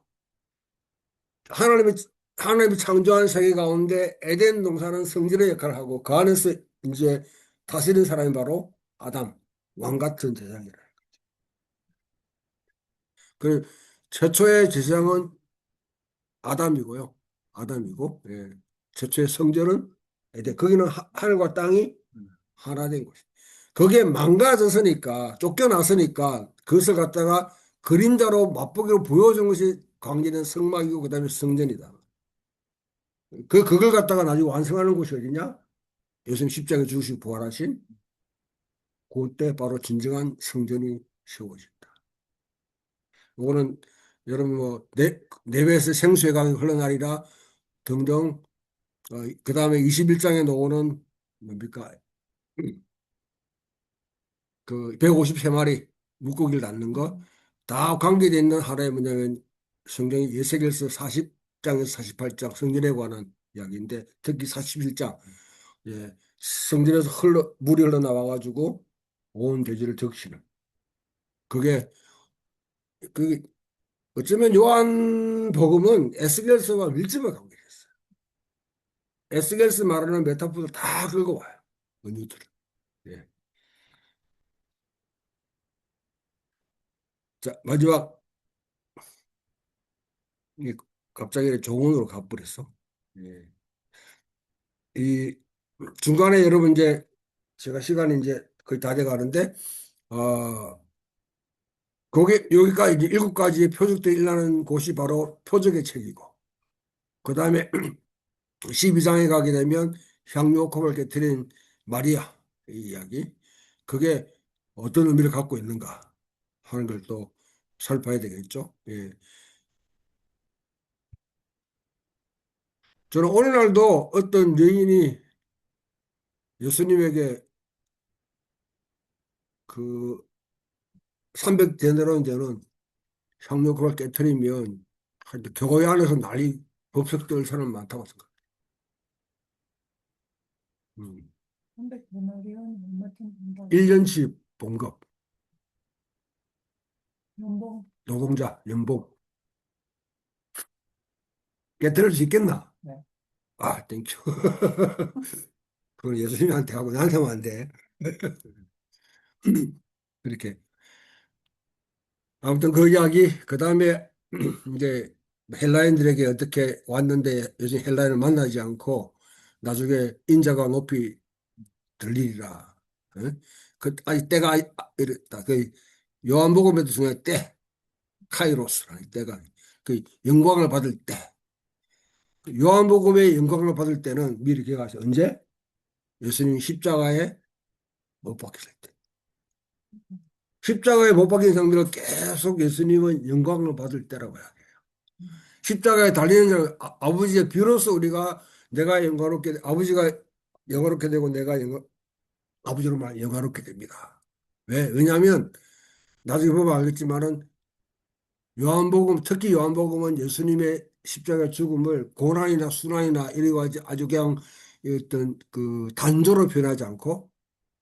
[SPEAKER 2] 하나님이 하나님이 창조한 세계 가운데 에덴 동산은 성전의 역할을 하고 그 안에서 이제 다스리는 사람이 바로 아담 왕 같은 제사장이라. 그 최초의 제사장은 아담이고요. 아담이고 최초의 성전은 에덴. 거기는 하늘과 땅이 하나 된 곳이. 그게 망가졌으니까 쫓겨났으니까 그것을 갖다가 그림자로 맛보기로 보여준 것이 광기된 성막이고 그다음에 성전이다. 그걸 갖다가 나중에 완성하는 곳이 어디냐? 예수님 십자가에 죽으시고 부활하신 그때 바로 진정한 성전이 세워진다. 이거는 여러분 뭐 내외에서 생수의 강이 흘러나리라 등등 그 다음에 21장에 나오는 뭡니까? 그 153마리 물고기를 낳는 거 다 관계되어 있는 하나의 뭐냐면 성경이 에스겔서 40장에서 48장 성전에 관한 이야기인데 특히 41장 성전에서 물이 흘러나와가지고 온 대지를 적시는 그게 어쩌면 요한복음은 에스겔서와 밀접하게 관계했어요. 에스겔서 말하는 메타포를 다 긁어와요. 은유들을. 예. 자, 마지막 갑자기 종원으로 가버렸어. 예. 이 중간에 여러분 이제 제가 시간이 이제 거의 다 돼 가는데 거기 여기까지 이제 일곱 가지의 표적도 일어나는 곳이 바로 표적의 책이고 그 다음에 12장에 가게 되면 향유옥합을 깨뜨린 마리아 이 이야기 그게 어떤 의미를 갖고 있는가 하는 걸 또 살펴야 되겠죠. 예. 저는 오늘날도 어떤 여인이 예수님에게 그 300데나리온 되는 향료금을 깨뜨리면 하여튼 교회 안에서 난리 법석들 사람 많다고 생각해요.
[SPEAKER 3] 300데나리온 얼마쯤 된다고?
[SPEAKER 2] 1년치 봉급,
[SPEAKER 3] 연봉?
[SPEAKER 2] 노동자, 연봉. 깨뜨릴 수 있겠나?
[SPEAKER 3] 네.
[SPEAKER 2] 아, 땡큐. 그걸 예수님한테 하고 나한테 하면 안 돼. 그렇게. 아무튼 그 이야기, 그 다음에 이제 헬라인들에게 어떻게 왔는데 요즘 헬라인을 만나지 않고 나중에 인자가 높이 들리리라. 어? 아직 때가 이랬다. 그 요한복음에도 중에 때, 카이로스라는 때가 그 영광을 받을 때. 그 요한복음의 영광을 받을 때는 미리 기억하세요. 언제? 예수님 십자가에 못 박혔을 때. 십자가에 못 박힌 상태로 계속 예수님은 영광을 받을 때라고 해요. 십자가에 달리는 자는 아버지의 비로소 우리가 내가 영광롭게 아버지가 영광롭게 되고 내가 아버지로만 영광롭게 됩니다. 왜? 왜냐하면 나중에 보면 알겠지만은 요한복음 특히 요한복음은 예수님의 십자가 죽음을 고난이나 순환이나 이래가지고 아주 그냥 어떤 그 단조로 표현하지 않고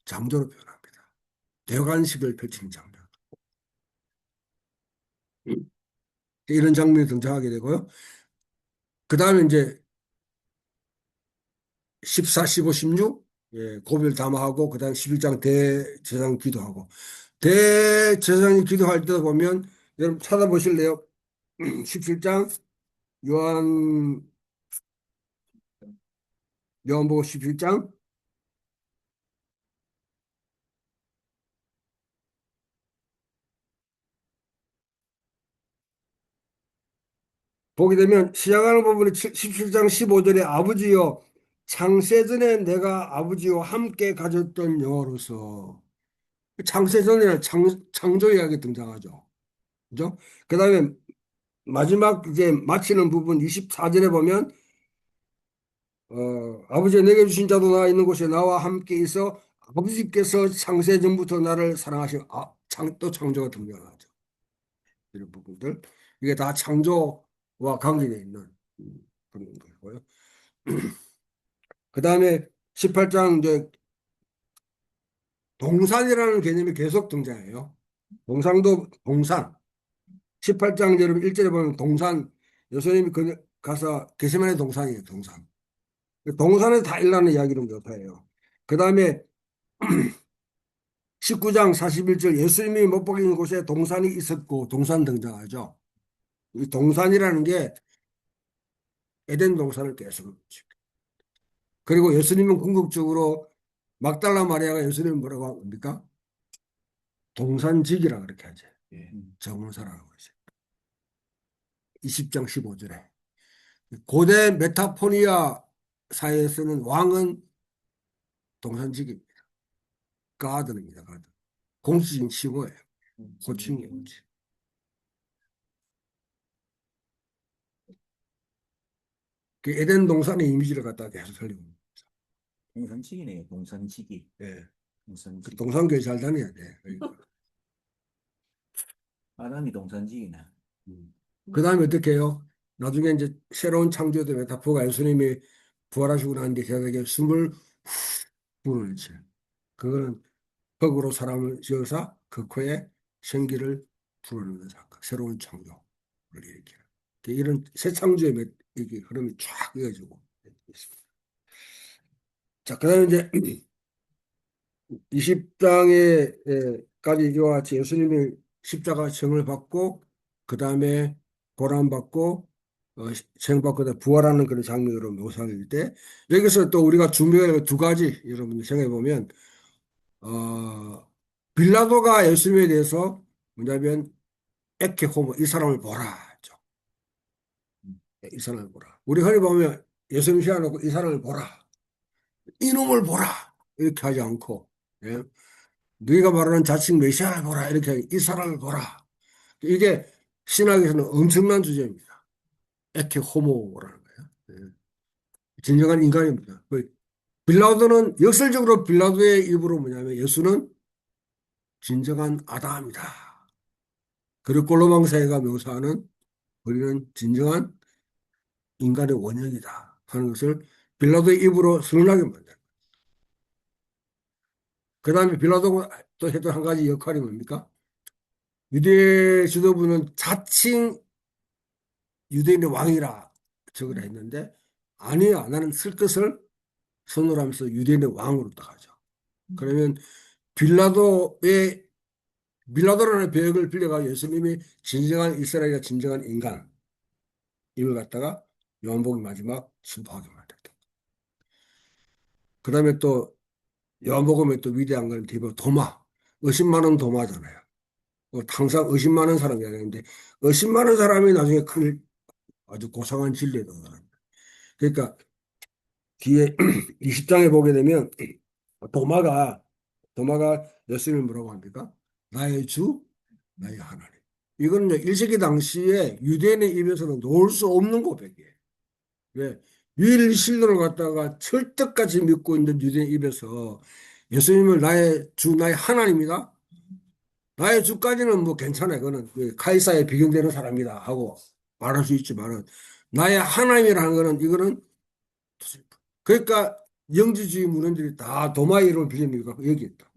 [SPEAKER 2] 장조로 표현합니다. 대관식을 펼치는 장면. 이런 장면이 등장하게 되고요. 그 다음에 이제 14, 15, 16 고별 담화하고 그 다음 11장 대제사장 기도하고 대제사장이 기도할 때 보면 여러분 찾아보실래요? 17장 요한복음 17장 보게 되면 시작하는 부분이 17장 15절에 아버지여 창세전에 내가 아버지와 함께 가졌던 영화로서 창세전에 창조 이야기 등장하죠. 그죠? 그 다음에 마지막 이제 마치는 부분 24절에 보면 아버지 내게 주신 자도 나 있는 곳에 나와 함께 있어 아버지께서 창세 전부터 나를 사랑하신 또 창조가 등장하죠. 이런 부분들 이게 다 창조와 관계되어 있는 그런 거고요. 그 다음에 18장 이제 동산이라는 개념이 계속 등장해요. 동산 18장 여러분 1절에 보면 동산 예수님이 가서 게세마네 동산이에요. 동산에 다 일어나는 이야기를 묘사해요. 그 다음에 19장 41절 예수님이 못 박힌 곳에 동산이 있었고 동산 등장하죠. 이 동산이라는 게 에덴 동산을 계속 그리고 예수님은 궁극적으로 막달라 마리아가 예수님을 뭐라고 합니까? 동산직이라 그렇게 하죠.
[SPEAKER 1] 예.
[SPEAKER 2] 정사라고 그러죠. 20장 15절에 고대 메타포니아 사회에서는 왕은 동산직입니다. 가드입니다. 가드. 공식적인 칭호예요. 호칭이에요. 호칭. 그 에덴 동산의 이미지를 갖다가 계속 살리고 있는
[SPEAKER 1] 동산직이네요. 동산직이.
[SPEAKER 2] 거예요. 예.
[SPEAKER 1] 동산직.
[SPEAKER 2] 동산교회 잘 다녀야 돼. 그러니까.
[SPEAKER 1] 아담이 동산직이네.
[SPEAKER 2] 그 다음에 어떻게 해요? 나중에 이제 새로운 창조의 메타포가 예수님이 부활하시고 난 뒤에 제자에게 숨을 불어넣지. 그거는 흙으로 사람을 지어서 그 코에 생기를 불어넣는 사건. 새로운 창조를 일으키는. 이런 새 창조의 이게 흐름이 쫙 이어지고 있습니다. 자, 그 다음에 이제 20장에까지 이와 같이 예수님이 십자가 정을 받고 그 다음에 고난받고 생받고 부활하는 그런 장면으로 묘사할 때 여기서 또 우리가 중요한 두 가지 여러분들 생각해 보면 빌라도가 예수님에 대해서 뭐냐면 에케 호모 이 사람을 보라 했죠. 이 사람을 보라. 우리 흔히 보면 예수님 세워놓고 이 사람을 보라. 이놈을 보라 이렇게 하지 않고 예? 너희가 말하는 자칭 메시아를 보라 이렇게 이 사람을 보라. 이게 신학에서는 엄청난 주제입니다. 에케 호모라는 거예요. 예. 진정한 인간입니다. 빌라도는 역설적으로 빌라도의 입으로 뭐냐면 예수는 진정한 아담이다. 그리고 골로망사회가 묘사하는 우리는 진정한 인간의 원형이다 하는 것을 빌라도의 입으로 선언하게 만들어요. 그 다음에 빌라도가 또 했던 한 가지 역할이 뭡니까? 유대 지도부는 자칭 유대인의 왕이라 적으라 했는데 아니야 나는 쓸 것을 선언하면서 유대인의 왕으로 딱 하죠. 그러면 빌라도라는 배역을 빌려가 예수님이 진정한 이스라엘의 진정한 인간 임을 갖다가 요한복음 마지막 선포하게 만들었다. 그 다음에 또 요한복음에 또 위대한 건 도마 의심 많은 도마잖아요. 항상 의심 많은 사람이 아닌데 의심 많은 사람이 나중에 큰 아주 고상한 진리에 도달합니다. 그러니까 뒤에 20장에 보게 되면 도마가 예수님이 뭐라고 합니까? 나의 주, 나의 하나님. 이거는 1세기 당시에 유대인의 입에서는 놓을 수 없는 고백이에요. 왜? 유일 신론을 갖다가 철떡같이 믿고 있는 유대인 입에서 예수님을 나의 주, 나의 하나님이다. 나의 주까지는 뭐 괜찮아요. 그거는 카이사에 비경되는 사람이다 하고 말할 수 있지만은 나의 하나님이라는 거는 이거는 그러니까 영지주의 문헌들이 다 도마의 이름을 빌립니까? 여기 있다.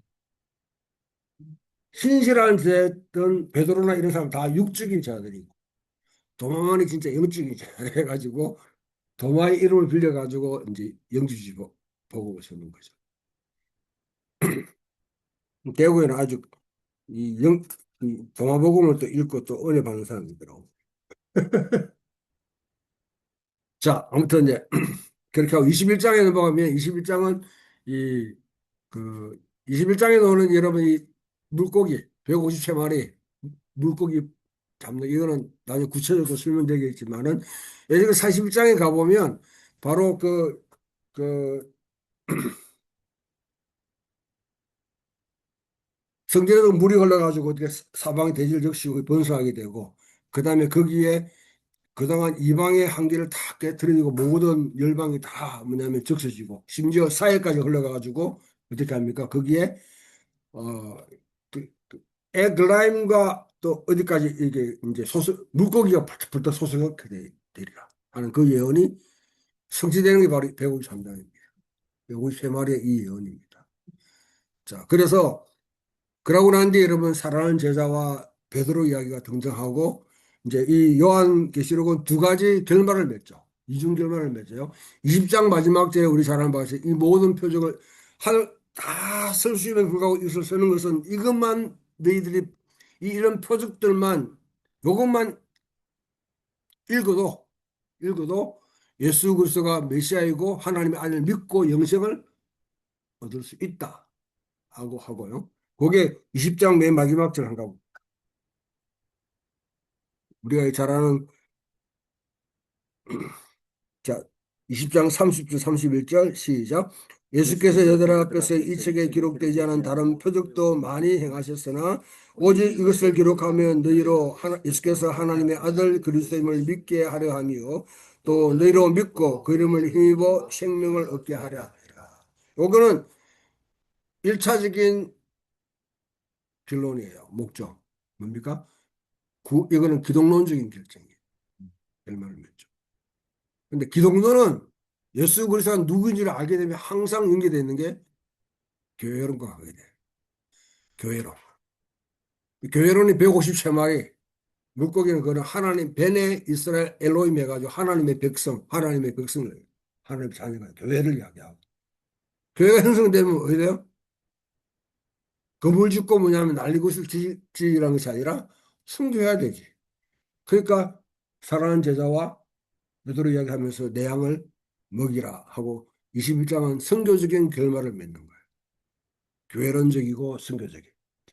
[SPEAKER 2] 신실한 자든 베드로나 이런 사람 다 육적인 자들이고 도마만이 진짜 영적인 자 해가지고 도마의 이름을 빌려가지고 이제 영지주의 복음을 쓰는 거죠. 대구에는 아주 이 도마복음을 또 읽고 또 은혜 받는 사람이더라고. 자, 아무튼 이제 그렇게 하고 21장에 넘어가면 21장은 이 그 21장에 나오는 여러분이 물고기 150채마리 물고기 잡는 이거는 나중에 구체적으로 설명되겠지만은 예를 41장에 가보면 바로 그 성전에도 물이 흘러가지고 어떻게 사방의 대지를 적시고 번성하게 되고 그 다음에 거기에 그동안 이방의 한계를 다 깨뜨리고 모든 열방이 다 뭐냐면 적셔지고 심지어 사해까지 흘러가가지고 어떻게 합니까? 거기에 어 에글라임과 또 어디까지 이게 이제 물고기가 벌떡 솟아나게 되리라 하는 그 예언이 성취되는 게 바로 153장입니다. 153마리의 이 예언입니다. 자, 그래서 그러고 난 뒤에 여러분 사랑하는 제자와 베드로 이야기가 등장하고 이제 이 요한계시록은 두 가지 결말을 맺죠. 이중 결말을 맺어요. 20장 마지막 절에 우리 잘 아는 바같이 이 모든 표적을 다 쓸 수 있는 불구하고 이것을 쓰는 것은 이것만 너희들이 이런 표적들만 이것만 읽어도 예수 그리스도가 메시아이고 하나님의 아들을 믿고 영생을 얻을 수 있다 하고 하고요. 그게 20장 맨 마지막 절 한가 우리가 잘 아는 자 20장 30절 31절 시작. 예수께서 여들 앞에서 이 책에 기록되지 않은 다른 표적도 많이 행하셨으나 오직 이것을 기록하면 너희로 예수께서 하나님의 아들 그리스도임을 믿게 하려 하며 또 너희로 믿고 그 이름을 힘입어 생명을 얻게 하려 하리라. 요거는 1차적인 결론이에요. 목적 뭡니까? 이거는 기독론적인 결정이에요. 결말을 맺죠. 근데 기독론은 예수 그리스도가 누구인지를 알게 되면 항상 연계되어 있는 게 교회론과 하게 돼요. 교회론. 교회론이 153마리, 물고기는 그는 하나님, 베네 이스라엘 엘로힘 해가지고 하나님의 백성, 하나님의 백성을, 하나님의 자녀가 교회를 이야기하고. 교회가 형성되면 어디 돼요? 건물 짓고 뭐냐면 난리굿을 지으라는 것이 아니라 순교해야 되지. 그러니까 사랑하는 제자와 베드로 이야기하면서 내 양을 먹이라 하고 21장은 선교적인 결말을 맺는 거예요. 교회론적이고 선교적인.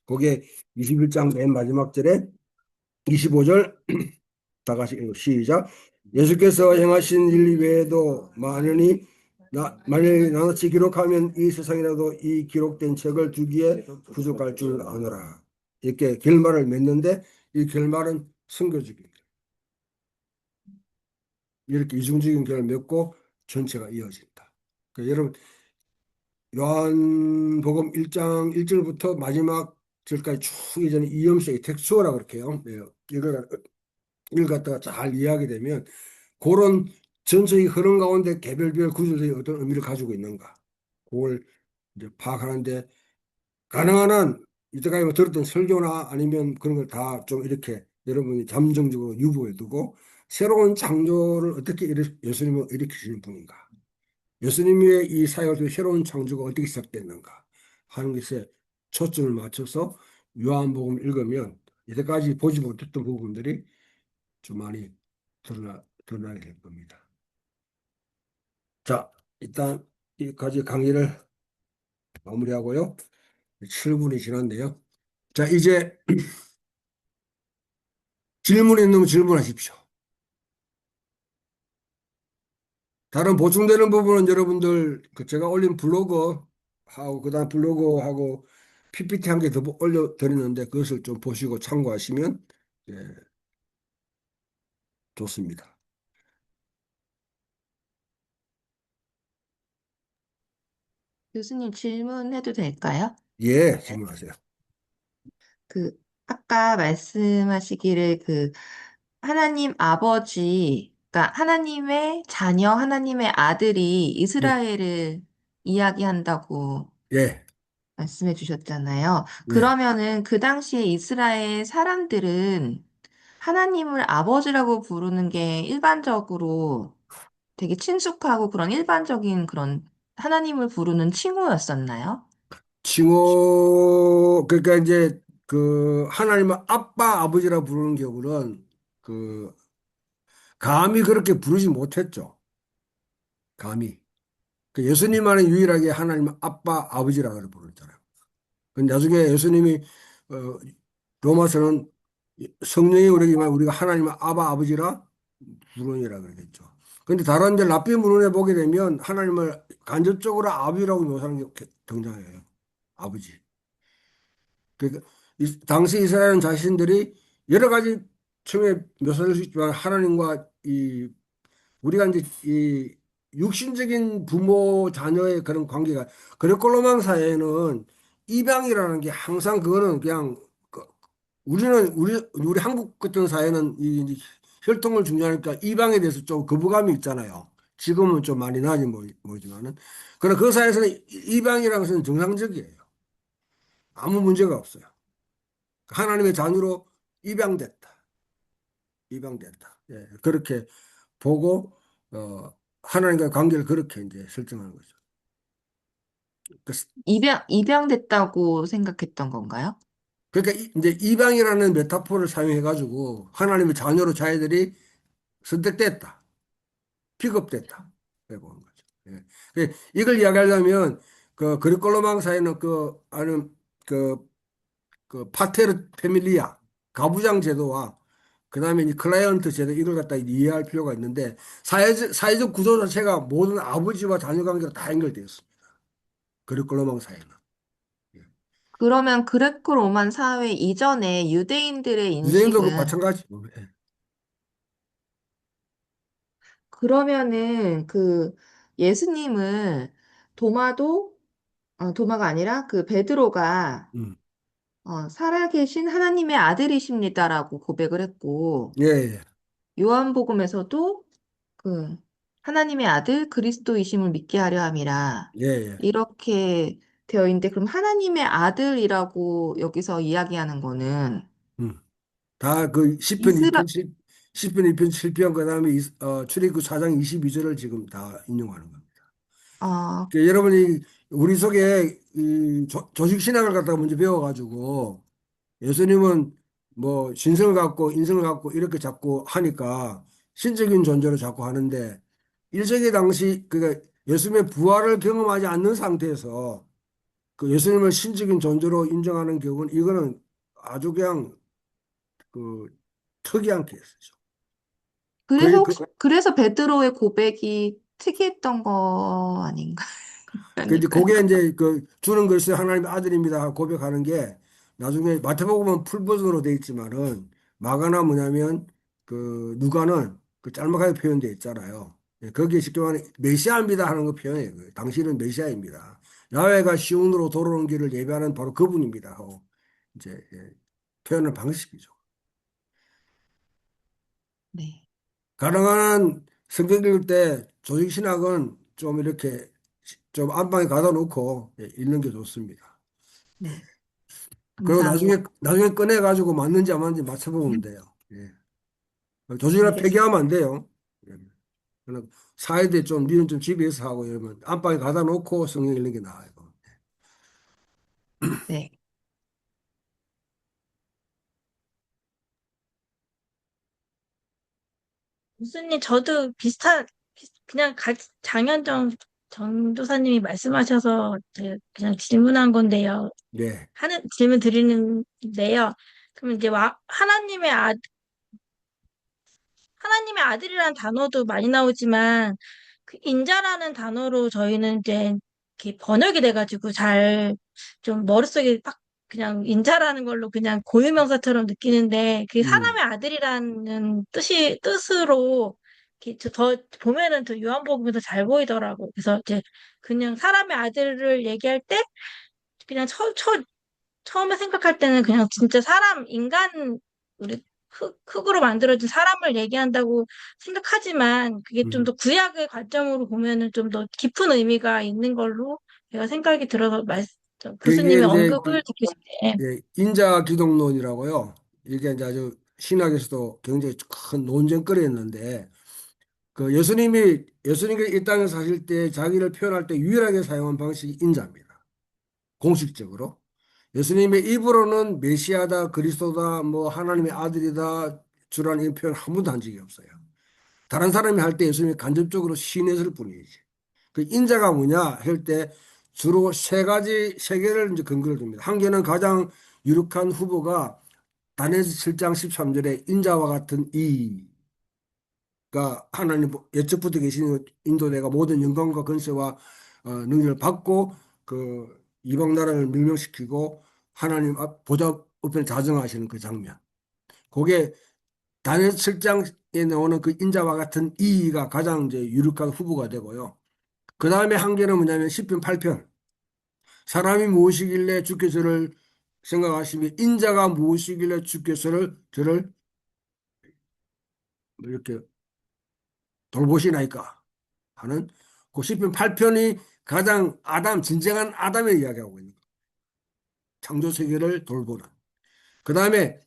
[SPEAKER 2] 그게 21장 맨 마지막 절에 25절 다 같이 읽어 시작. 예수께서 행하신 일 외에도 만일 나같이 기록하면 이 세상이라도 이 기록된 책을 두기에 부족할 줄 아노라. 이렇게 결말을 맺는데 이 결말은 선교적입니다. 이렇게 이중적인 결을 맺고 전체가 이어진다. 그러니까 여러분 요한복음 1장 1절부터 마지막 절까지 쭉 이전에 이음새의 텍스처라고 그렇게요. 네, 이걸 갖다가 잘 이해하게 되면 그런 전체의 흐름 가운데 개별별 구조들이 어떤 의미를 가지고 있는가 그걸 이제 파악하는데 가능한 한 이때까지 뭐 들었던 설교나 아니면 그런 걸 다 좀 이렇게 여러분이 잠정적으로 유보해 두고 새로운 창조를 어떻게 예수님은 일으키시는 분인가 예수님의 이 사역의 새로운 창조가 어떻게 시작됐는가 하는 것에 초점을 맞춰서 요한복음을 읽으면 이때까지 보지 못했던 부분들이 좀 많이 드러나게 될 겁니다. 자, 일단 여기까지 강의를 마무리하고요. 7분이 지났네요. 자, 이제 질문이 있는 질문하십시오. 다른 보충되는 부분은 여러분들 제가 올린 블로그하고 그다음 블로그하고 PPT 한 개 더 올려드리는데 그것을 좀 보시고 참고하시면 예, 좋습니다.
[SPEAKER 5] 교수님 질문해도 될까요?
[SPEAKER 2] 예, 질문하세요.
[SPEAKER 5] 그 아까 말씀하시기를 그 하나님 아버지, 그러니까 하나님의 자녀, 하나님의 아들이
[SPEAKER 2] 네,
[SPEAKER 5] 이스라엘을 이야기한다고
[SPEAKER 2] 예,
[SPEAKER 5] 말씀해 주셨잖아요.
[SPEAKER 2] 예.
[SPEAKER 5] 그러면은 그 당시에 이스라엘 사람들은 하나님을 아버지라고 부르는 게 일반적으로 되게 친숙하고 그런 일반적인 그런 하나님을 부르는 칭호였었나요?
[SPEAKER 2] 칭호, 그러니까 이제 그 하나님을 아빠, 아버지라 부르는 경우는 그 감히 그렇게 부르지 못했죠. 감히. 그 예수님만이 유일하게 하나님을 아빠, 아버지라 그래 부르잖아요. 근데 나중에 예수님이 어, 로마서는 성령이 우리에게 우리가 하나님을 아바, 아버지라 부르니라 그러겠죠. 근데 다른 이제 랍비 문헌에 보게 되면 하나님을 간접적으로 아버지라고 묘사하는 게 등장해요. 아버지. 그러니까 당시 이스라엘은 자신들이 여러 가지 처음에 묘사될 수 있지만 하나님과 이 우리가 이제 이 육신적인 부모 자녀의 그런 관계가 그리콜로망 사회에는 입양이라는 게 항상 그거는 그냥 우리는 우리 한국 같은 사회는 이 이제 혈통을 중요하니까 입양에 대해서 좀 거부감이 있잖아요. 지금은 좀 많이 나아진 모르지만은 그러나 그 사회에서는 입양이라는 것은 정상적이에요. 아무 문제가 없어요. 하나님의 자녀로 입양됐다. 입양됐다. 예, 그렇게 보고 하나님과의 관계를 그렇게 이제 설정하는 거죠. 그래서
[SPEAKER 5] 입양됐다고 생각했던 건가요?
[SPEAKER 2] 그러니까 이제 이방이라는 메타포를 사용해 가지고 하나님의 자녀로 자기들이 선택됐다, 픽업됐다, 이렇게 보는 거죠. 예. 이걸 이야기하려면 그 그리콜로망 사회는 그 아는 그 파테르 패밀리아 가부장 제도와 그다음에 이 클라이언트 제도 이걸 갖다 이해할 필요가 있는데 사회적 구조 자체가 모든 아버지와 자녀 관계로 다 연결되어 있습니다. 그리콜로망 사회는. 예.
[SPEAKER 5] 그러면 그레코 로만 사회 이전에 유대인들의
[SPEAKER 2] 유대인도 그
[SPEAKER 5] 인식은
[SPEAKER 2] 마찬가지.
[SPEAKER 5] 그러면은 그 예수님을 도마도 도마가 아니라 그 베드로가
[SPEAKER 2] 음.
[SPEAKER 5] 살아계신 하나님의 아들이십니다라고 고백을 했고
[SPEAKER 2] 예, 예,
[SPEAKER 5] 요한복음에서도 그 하나님의 아들 그리스도이심을 믿게 하려 함이라
[SPEAKER 2] 예, 예.
[SPEAKER 5] 이렇게 되어 있는데 그럼 하나님의 아들이라고 여기서 이야기하는 거는
[SPEAKER 2] 다그 시편
[SPEAKER 5] 이스라
[SPEAKER 2] 2편, 시편 2편, 7편, 그 다음에 출애굽 4장 22절을 지금 다 인용하는 겁니다.
[SPEAKER 5] 아,
[SPEAKER 2] 그러니까 여러분이 우리 속에 이 조직 신학을 갖다가 먼저 배워가지고 예수님은 뭐 신성을 갖고 인성을 갖고 이렇게 자꾸 하니까 신적인 존재로 자꾸 하는데 일세기 당시 그러니까 예수님의 부활을 경험하지 않는 상태에서 그 예수님을 신적인 존재로 인정하는 경우는 이거는 아주 그냥 그 특이한 케이스죠.
[SPEAKER 5] 그래서
[SPEAKER 2] 그, 그,
[SPEAKER 5] 혹시 그래서 베드로의 고백이 특이했던 거 아닌가?
[SPEAKER 2] 이제
[SPEAKER 5] 아닐까요?
[SPEAKER 2] 그게 이제 그 주는 글쎄 하나님의 아들입니다 고백하는 게 나중에 마태복음은 풀 버전으로 돼 있지만은 마가나 뭐냐면 그 누가는 그 짤막하게 표현돼 있잖아요. 예, 거기에 쉽게 말하면 메시아입니다 하는 거 표현해요. 당신은 메시아입니다. 야훼가 시온으로 돌아오는 길을 예배하는 바로 그분입니다 하고 이제 표현의 방식이죠.
[SPEAKER 5] 네,
[SPEAKER 2] 가능한 성경 읽을 때 조직 신학은 좀 이렇게 좀 안방에 가다 놓고 읽는 게 좋습니다.
[SPEAKER 5] 네,
[SPEAKER 2] 그리고
[SPEAKER 5] 감사합니다.
[SPEAKER 2] 나중에 꺼내 가지고 맞는지 안 맞는지 맞춰보면 돼요. 예. 조직이나
[SPEAKER 5] 알겠습니다.
[SPEAKER 2] 폐기하면 안 돼요. 예. 그냥 사회대 좀 니는 좀 집에서 하고 이러면 안방에 가다 놓고 성경 읽는 게 나아요.
[SPEAKER 5] 네,
[SPEAKER 3] 교수님, 저도 그냥 장현정 전도사님이 말씀하셔서 제가 그냥 질문한 건데요.
[SPEAKER 2] 네.
[SPEAKER 3] 질문 드리는데요. 그럼 이제 하나님의 아들이라는 단어도 많이 나오지만, 그 인자라는 단어로 저희는 이제 이렇게 번역이 돼가지고 좀 머릿속에 딱 그냥 인자라는 걸로 그냥 고유명사처럼 느끼는데, 그
[SPEAKER 2] 음,
[SPEAKER 3] 사람의 아들이라는 뜻으로 이렇게 더 보면은 더 요한복음에서 잘 보이더라고. 그래서 이제 그냥 사람의 아들을 얘기할 때 그냥 처음에 생각할 때는 그냥 진짜 인간, 우리 흙으로 만들어진 사람을 얘기한다고 생각하지만 그게 좀
[SPEAKER 2] 음.
[SPEAKER 3] 더 구약의 관점으로 보면은 좀 더 깊은 의미가 있는 걸로 제가 생각이 들어서
[SPEAKER 2] 그게
[SPEAKER 3] 교수님의
[SPEAKER 2] 이제
[SPEAKER 3] 언급을 듣고 싶네요.
[SPEAKER 2] 예, 인자 기독론이라고요. 이게 이제 아주 신학에서도 굉장히 큰 논쟁거리였는데 그 예수님이 이 땅에 사실 때 자기를 표현할 때 유일하게 사용한 방식이 인자입니다. 공식적으로. 예수님의 입으로는 메시아다, 그리스도다, 뭐 하나님의 아들이다, 주라는 이 표현 한 번도 한 적이 없어요. 다른 사람이 할 때 예수님이 간접적으로 시인했을 뿐이지. 그 인자가 뭐냐 할 때 주로 세 개를 이제 근거를 듭니다. 한 개는 가장 유력한 후보가 다니엘서 7장 13절에 인자와 같은 이가 하나님 예적부터 계신 인도내가 모든 영광과 권세와 능력을 받고 그 이방 나라를 멸망시키고 하나님 앞 보좌 우편에 자정하시는 그 장면. 그게 다니엘 7장에 나오는 그 인자와 같은 이가 가장 이제 유력한 후보가 되고요. 그 다음에 한 개는 뭐냐면 10편 8편. 사람이 무엇이길래 주께서를 생각하시며 인자가 무엇이길래 주께서를 저를 이렇게 돌보시나이까 하는 그 10편 8편이 가장 진정한 아담의 이야기하고 있는 거예요. 창조 세계를 돌보는. 그 다음에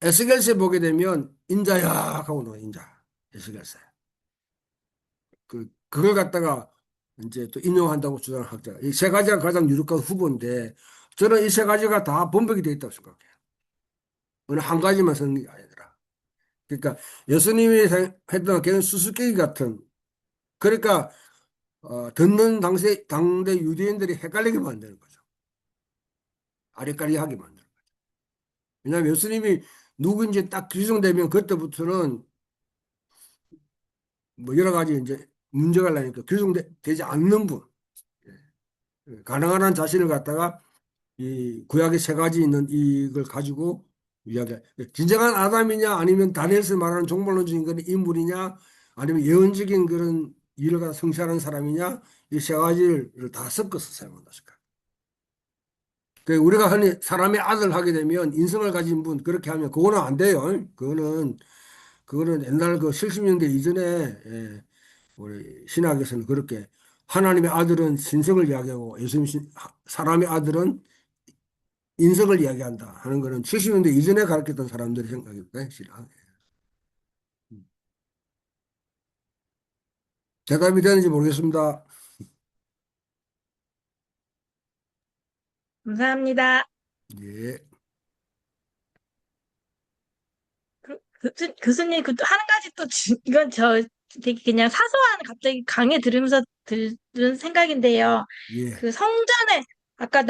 [SPEAKER 2] 에스겔서에 보게 되면 인자야 하고 나와요. 인자. 에스겔서에. 그걸 갖다가 이제 또 인용한다고 주장하는 학자가 이 세 가지가 가장 유력한 후보인데 저는 이 세 가지가 다 번복이 되어 있다고 생각해요. 어느 한 가지만 쓰는 게 아니라. 그러니까 예수님이 했던 그냥 수수께끼 같은 그러니까 듣는 당대 유대인들이 헷갈리게 만드는 거죠. 아리까리하게 만드는 거죠. 왜냐하면 예수님이 누구인지 딱 규정되면 그때부터는 뭐 여러 가지 이제 문제가 나니까 규정되지 않는 분. 가능한 한 자신을 갖다가 이 구약에 세 가지 있는 이걸 가지고 이야기. 진정한 아담이냐 아니면 다니엘서 말하는 종말론적인 그런 인물이냐 아니면 예언적인 그런 일을 갖다 성취하는 사람이냐 이 세 가지를 다 섞어서 사용한다. 그 우리가 흔히 사람의 아들 하게 되면 인성을 가진 분 그렇게 하면 그거는 안 돼요. 그거는 옛날 그 70년대 이전에 우리 신학에서는 그렇게 하나님의 아들은 신성을 이야기하고 사람의 아들은 인성을 이야기한다 하는 거는 70년대 이전에 가르쳤던 사람들의 생각이거든요. 신학. 대답이 되는지 모르겠습니다.
[SPEAKER 3] 감사합니다.
[SPEAKER 2] 예,
[SPEAKER 3] 교수님, 그 또 한 가지 또, 이건 저 되게 그냥 사소한 갑자기 강의 들으면서 들은 생각인데요.
[SPEAKER 2] 예,
[SPEAKER 3] 그 성전에, 아까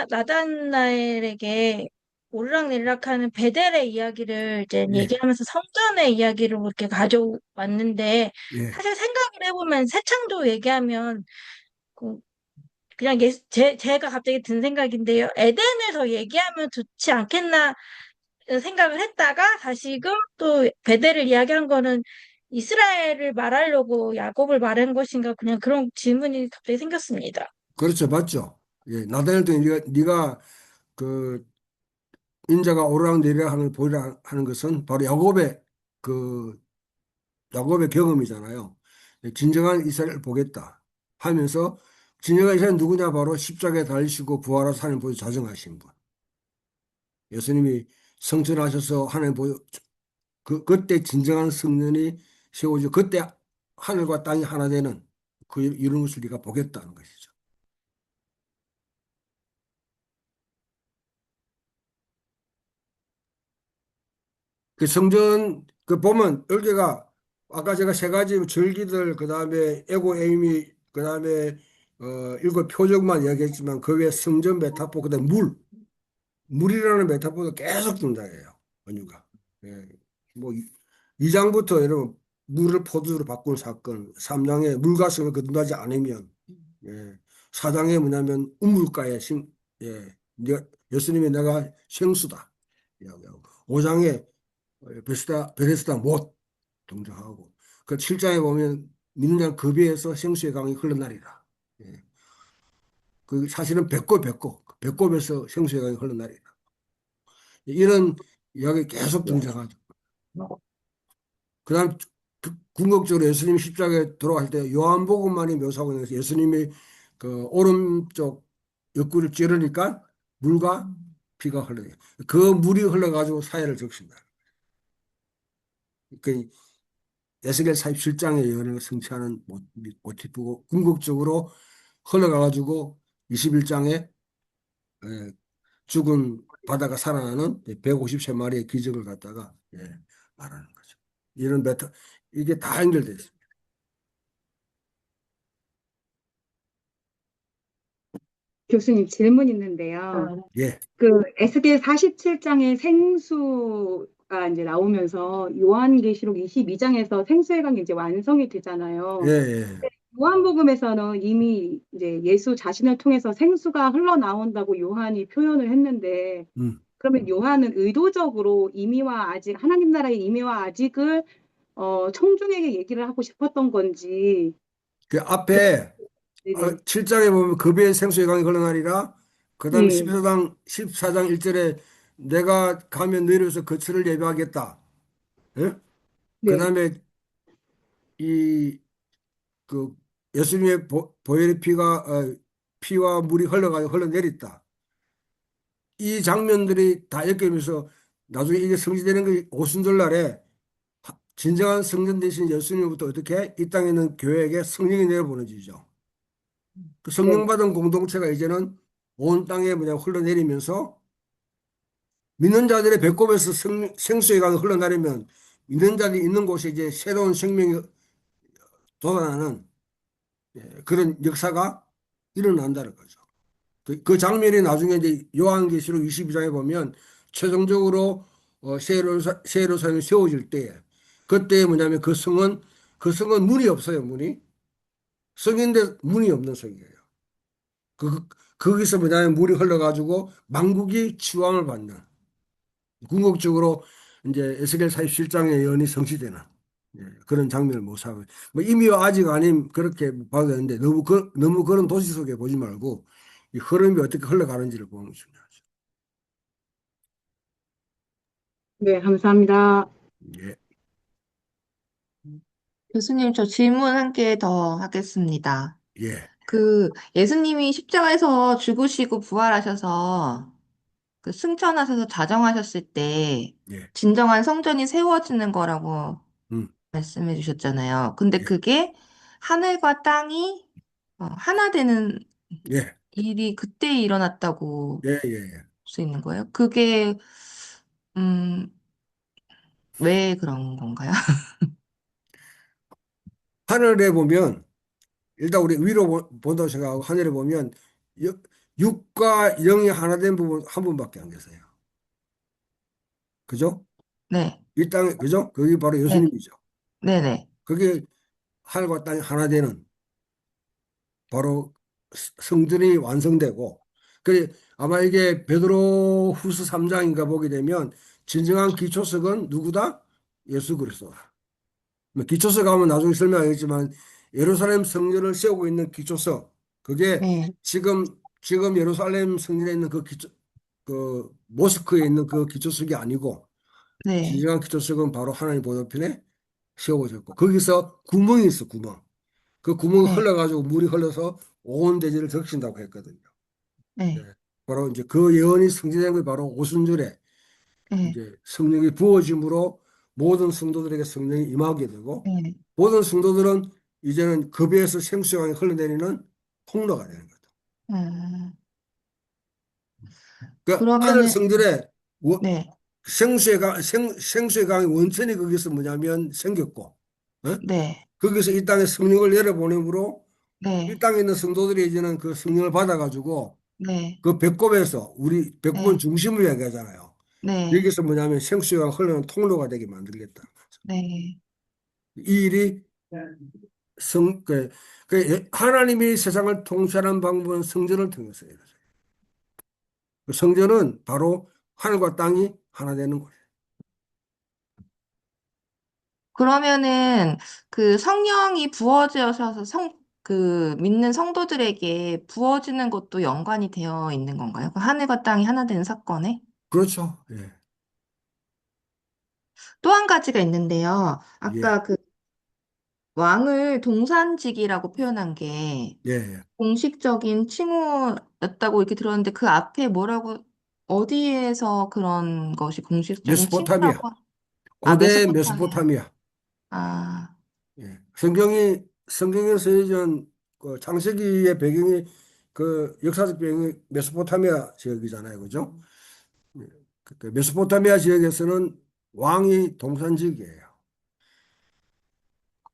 [SPEAKER 3] 나다나엘에게 오르락내리락 하는 베델의 이야기를 이제
[SPEAKER 2] 예,
[SPEAKER 3] 얘기하면서 성전의 이야기로 이렇게 가져왔는데,
[SPEAKER 2] 예.
[SPEAKER 3] 사실 생각을 해보면 새 창조 얘기하면, 그 그냥 제가 갑자기 든 생각인데요. 에덴을 더 얘기하면 좋지 않겠나 생각을 했다가 다시금 또 베델을 이야기한 거는 이스라엘을 말하려고 야곱을 말한 것인가 그냥 그런 질문이 갑자기 생겼습니다.
[SPEAKER 2] 그렇죠. 맞죠. 예, 나다닐 때 네가 그 인자가 오르락내리락 하는 걸 보이라 하는 것은 바로 그 야곱의 경험이잖아요. 진정한 이스라엘을 보겠다 하면서 진정한 이스라엘은 누구냐 바로 십자가에 달리시고 부활하사 하나님 보여 자정하신 분. 예수님이 성천하셔서 하나님 보여 그때 진정한 성년이 세워져 그때 하늘과 땅이 하나 되는 이런 것을 네가 보겠다는 것이죠. 그 성전 그 보면 여기가 아까 제가 세 가지 절기들 그다음에 에고 에이미 그다음에 일곱 표적만 이야기했지만 그 외에 성전 메타포 그다음 물이라는 메타포도 계속 등장해요. 원유가. 예. 뭐 2장부터 여러분 물을 포도주로 바꾸는 사건, 3장에 물가성을 거듭나지 않으면 예. 4장에 뭐냐면 우물가에 예. 예수님이 내가 생수다 이야기하고 5장에 베데스다 못 등장하고 그 7장에 보면 믿는 자는 그 배에서 생수의 강이 흘러나리라. 예. 그 사실은 배꼽에서 생수의 강이 흘러나리라. 이런 이야기 계속 등장하죠. 그다음 궁극적으로 예수님이 십자가에 돌아갈 때 요한복음만이 묘사하고 있는 예수님이 그 오른쪽 옆구리를 찌르니까 물과 피가 흘러요. 그 물이 흘러가지고 사회를 적신다. 그 에스겔 47장의 예언을 성취하는 모티프고 궁극적으로 흘러가가지고 21장에 죽은 바다가 살아나는 150세 마리의 기적을 갖다가 말하는 거죠. 이런 메타 이게 다 연결돼 있습니다.
[SPEAKER 6] 교수님 질문 있는데요.
[SPEAKER 2] 예,
[SPEAKER 6] 그 에스겔 47장에 생수가 이제 나오면서 요한계시록 22장에서 생수의 강이 이제 완성이
[SPEAKER 2] 예,
[SPEAKER 6] 되잖아요.
[SPEAKER 2] 예.
[SPEAKER 6] 요한복음에서는 이미 이제 예수 자신을 통해서 생수가 흘러나온다고 요한이 표현을 했는데, 그러면 요한은 의도적으로 임의와 아직, 하나님 나라의 임의와 아직을 청중에게 얘기를 하고 싶었던 건지.
[SPEAKER 2] 그 앞에
[SPEAKER 6] 네네.
[SPEAKER 2] 7장에 보면 급의 생수의 강이 흘러나리라. 그 다음에
[SPEAKER 6] 네.
[SPEAKER 2] 14장 1절에 내가 가면 너희로서 거처를 예비하겠다. 예? 그
[SPEAKER 6] 네.
[SPEAKER 2] 다음에 이 그 예수님의 보혈의 피와 물이 흘러가지고 흘러내렸다. 이 장면들이 다 엮이면서 나중에 이게 성취되는 게 오순절날에 진정한 성전 대신 예수님부터 어떻게 이 땅에 있는 교회에게 성령이 내려보내지죠. 그 성령
[SPEAKER 6] 네.
[SPEAKER 2] 받은 공동체가 이제는 온 땅에 흘러내리면서 믿는 자들의 배꼽에서 생수의 강이 흘러내리면 믿는 자들이 있는 곳에 이제 새로운 생명이 돋아나는 그런 역사가 일어난다는 거죠. 그 장면이 나중에 이제 요한계시록 22장에 보면 최종적으로 새 예루살렘이 세워질 때에 그때 뭐냐면 그 성은 문이 없어요. 문이 성인데 문이 없는 성이에요. 거기서 뭐냐면 물이 흘러가지고 만국이 치유함을 받는 궁극적으로 이제 에스겔 47장의 예언이 성취되는 그런 장면을 모사하고 뭐 이미와 아직 아님 그렇게 봐도 되는데 너무 그런 도시 속에 보지 말고 이 흐름이 어떻게 흘러가는지를 보는 게 중요하죠.
[SPEAKER 6] 네, 감사합니다.
[SPEAKER 2] 예,
[SPEAKER 5] 교수님, 저 질문 한 개 더 하겠습니다.
[SPEAKER 2] 예,
[SPEAKER 5] 그 예수님이 십자가에서 죽으시고 부활하셔서 그 승천하셔서 자정하셨을 때
[SPEAKER 2] 예,
[SPEAKER 5] 진정한 성전이 세워지는 거라고
[SPEAKER 2] 음,
[SPEAKER 5] 말씀해 주셨잖아요. 근데
[SPEAKER 2] 예,
[SPEAKER 5] 그게 하늘과 땅이 하나 되는
[SPEAKER 2] 예,
[SPEAKER 5] 일이 그때 일어났다고 볼
[SPEAKER 2] 예, 예.
[SPEAKER 5] 수 있는 거예요. 그게 음, 왜 그런 건가요?
[SPEAKER 2] 하늘에 보면 일단 우리 위로 본다고 생각하고 하늘에 보면 육과 영이 하나 된 부분 한 분밖에 안 계세요. 그죠?
[SPEAKER 5] 네,
[SPEAKER 2] 이 땅에 그죠? 그게 바로
[SPEAKER 5] 네,
[SPEAKER 2] 예수님이죠.
[SPEAKER 5] 네, 네,
[SPEAKER 2] 그게 하늘과 땅이 하나 되는 바로 성전이 완성되고 그래 아마 이게 베드로후서 3장인가 보게 되면 진정한 기초석은 누구다? 예수 그리스도다. 뭐 기초석 하면 나중에 설명하겠지만 예루살렘 성전을 세우고 있는 기초석 그게
[SPEAKER 5] 네,
[SPEAKER 2] 지금 예루살렘 성전에 있는 그 모스크에 있는 그 기초석이 아니고
[SPEAKER 5] 네,
[SPEAKER 2] 진정한 기초석은 바로 하나님 보좌편에 세워졌고 거기서 구멍이 있어 구멍. 그 구멍이
[SPEAKER 5] 네,
[SPEAKER 2] 흘러가지고 물이 흘러서 온 대지를 적신다고 했거든요. 예.
[SPEAKER 5] 네,
[SPEAKER 2] 바로 이제 그 예언이 성취된 게 바로 오순절에
[SPEAKER 5] 네,
[SPEAKER 2] 이제 성령이 부어짐으로 모든 성도들에게 성령이 임하게 되고
[SPEAKER 5] 네.
[SPEAKER 2] 모든 성도들은 이제는 급에서 생수강이 흘러내리는 통로가 되는 거죠.
[SPEAKER 5] 음,
[SPEAKER 2] 그 하늘
[SPEAKER 5] 그러면은
[SPEAKER 2] 성전에
[SPEAKER 5] 네,
[SPEAKER 2] 생수의 강의 원천이 거기서 뭐냐면 생겼고 어?
[SPEAKER 5] 네,
[SPEAKER 2] 거기서 이 땅에 성령을 내려보내므로 이
[SPEAKER 5] 네,
[SPEAKER 2] 땅에 있는 성도들이 이제는 그 성령을 받아가지고
[SPEAKER 5] 네,
[SPEAKER 2] 그 배꼽에서 우리 배꼽은
[SPEAKER 5] 네,
[SPEAKER 2] 중심을 얘기하잖아요.
[SPEAKER 5] 네,
[SPEAKER 2] 여기서 뭐냐면 생수가 흐르는 통로가 되게 만들겠다.
[SPEAKER 5] 네,
[SPEAKER 2] 이 일이 하나님이 세상을 통치하는 방법은 성전을 통해서 이루어져요. 그 성전은 바로 하늘과 땅이 하나 되는 거예요.
[SPEAKER 5] 그러면은 그 성령이 부어져서 그 믿는 성도들에게 부어지는 것도 연관이 되어 있는 건가요? 그 하늘과 땅이 하나 되는 사건에?
[SPEAKER 2] 그렇죠. 예.
[SPEAKER 5] 또 한 가지가 있는데요.
[SPEAKER 2] 예,
[SPEAKER 5] 아까 그 왕을 동산직이라고 표현한 게
[SPEAKER 2] 예, 예.
[SPEAKER 5] 공식적인 칭호였다고 이렇게 들었는데 그 앞에 뭐라고 어디에서 그런 것이 공식적인
[SPEAKER 2] 메소포타미아,
[SPEAKER 5] 칭호라고? 아,
[SPEAKER 2] 고대
[SPEAKER 5] 메소포타미아.
[SPEAKER 2] 메소포타미아.
[SPEAKER 5] 아,
[SPEAKER 2] 예. 성경에서 이전 그 창세기의 배경이 그 역사적 배경이 메소포타미아 지역이잖아요, 그죠? 예. 그 메소포타미아 지역에서는 왕이 동산직이에요.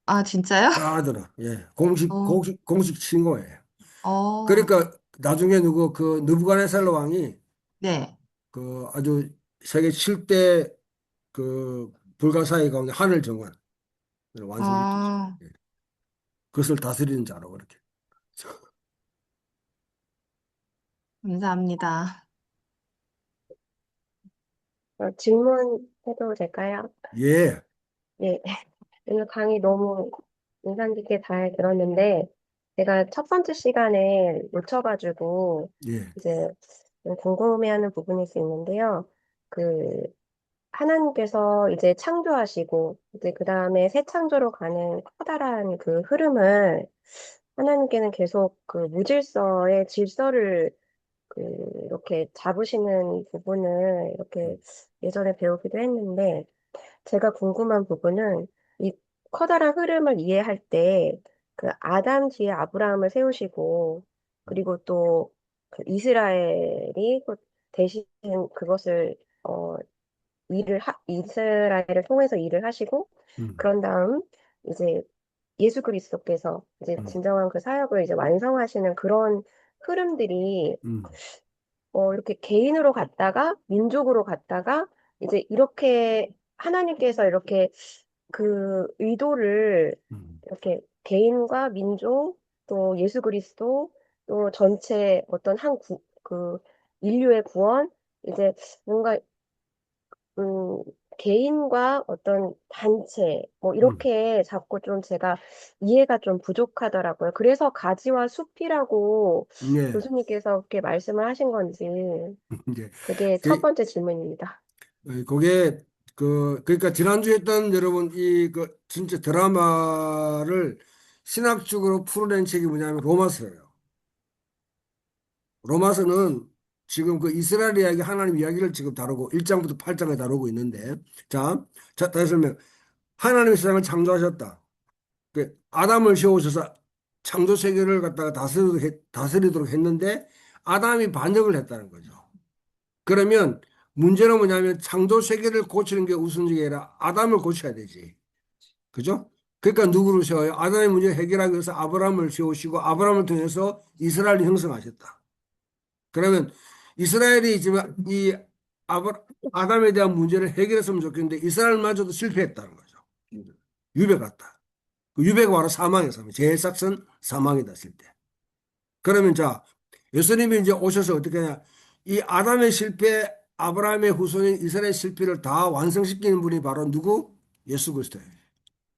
[SPEAKER 5] 아, 진짜요?
[SPEAKER 2] 아들은 예,
[SPEAKER 5] 어,
[SPEAKER 2] 공식 칭호예요.
[SPEAKER 5] 어,
[SPEAKER 2] 그러니까 나중에 누구 그 느부갓네살 왕이
[SPEAKER 5] 네.
[SPEAKER 2] 그 아주 세계 7대 그 불가사의 가운데 하늘 정원 완성시키죠.
[SPEAKER 5] 어,
[SPEAKER 2] 예. 그것을 다스리는 자로 그렇게.
[SPEAKER 5] 감사합니다.
[SPEAKER 7] 질문해도 될까요?
[SPEAKER 2] 예,
[SPEAKER 7] 네. 오늘 강의 너무 인상 깊게 잘 들었는데, 제가 첫 번째 시간에 놓쳐가지고,
[SPEAKER 2] 예,
[SPEAKER 7] 이제 좀 궁금해하는 부분일 수 있는데요. 그, 하나님께서 이제 창조하시고, 이제 그 다음에 새 창조로 가는 커다란 그 흐름을 하나님께는 계속 그 무질서의 질서를 그, 이렇게 잡으시는 부분을 이렇게 예전에 배우기도 했는데, 제가 궁금한 부분은 이 커다란 흐름을 이해할 때 그 아담 뒤에 아브라함을 세우시고 그리고 또 그 이스라엘이 그 대신 그것을 이스라엘을 통해서 일을 하시고
[SPEAKER 2] 음,
[SPEAKER 7] 그런 다음 이제 예수 그리스도께서 이제
[SPEAKER 2] 음,
[SPEAKER 7] 진정한 그 사역을 이제 완성하시는 그런 흐름들이
[SPEAKER 2] 음,
[SPEAKER 7] 이렇게 개인으로 갔다가 민족으로 갔다가 이제 이렇게 하나님께서 이렇게 그 의도를
[SPEAKER 2] 음,
[SPEAKER 7] 이렇게 개인과 민족 또 예수 그리스도 또 전체 어떤 그 인류의 구원 이제 뭔가 음, 개인과 어떤 단체, 뭐,
[SPEAKER 2] 음.
[SPEAKER 7] 이렇게 자꾸 좀 제가 이해가 좀 부족하더라고요. 그래서 가지와 숲이라고
[SPEAKER 2] 예,
[SPEAKER 7] 교수님께서 그렇게 말씀을 하신 건지,
[SPEAKER 2] 이제
[SPEAKER 7] 그게 첫
[SPEAKER 2] 그
[SPEAKER 7] 번째 질문입니다.
[SPEAKER 2] 그게 그러니까 지난주에 했던 여러분 이 그 진짜 드라마를 신학적으로 풀어낸 책이 뭐냐면 로마서예요. 로마서는 지금 그 이스라엘 이야기, 하나님 이야기를 지금 다루고 1장부터 8장에 다루고 있는데 다시 설명. 하나님의 세상을 창조하셨다. 그 아담을 세우셔서 창조 세계를 갖다가 다스리도록 했는데 아담이 반역을 했다는 거죠. 그러면 문제는 뭐냐면 창조 세계를 고치는 게 우선적이 아니라 아담을 고쳐야 되지. 그죠? 그러니까 누구를 세워요? 아담의 문제 해결하기 위해서 아브라함을 세우시고 아브라함을 통해서 이스라엘을 형성하셨다. 그러면 이스라엘이 지금 이 아브- 아담에 대한 문제를 해결했으면 좋겠는데 이스라엘마저도 실패했다는 거죠. 유배 갔다. 그 유배가 바로 사망이었어요. 제사선 사망이다 했을 때. 그러면 자, 예수님이 이제 오셔서 어떻게 하냐. 이 아담의 실패, 아브라함의 후손인 이스라엘 실패를 다 완성시키는 분이 바로 누구? 예수 그리스도예요.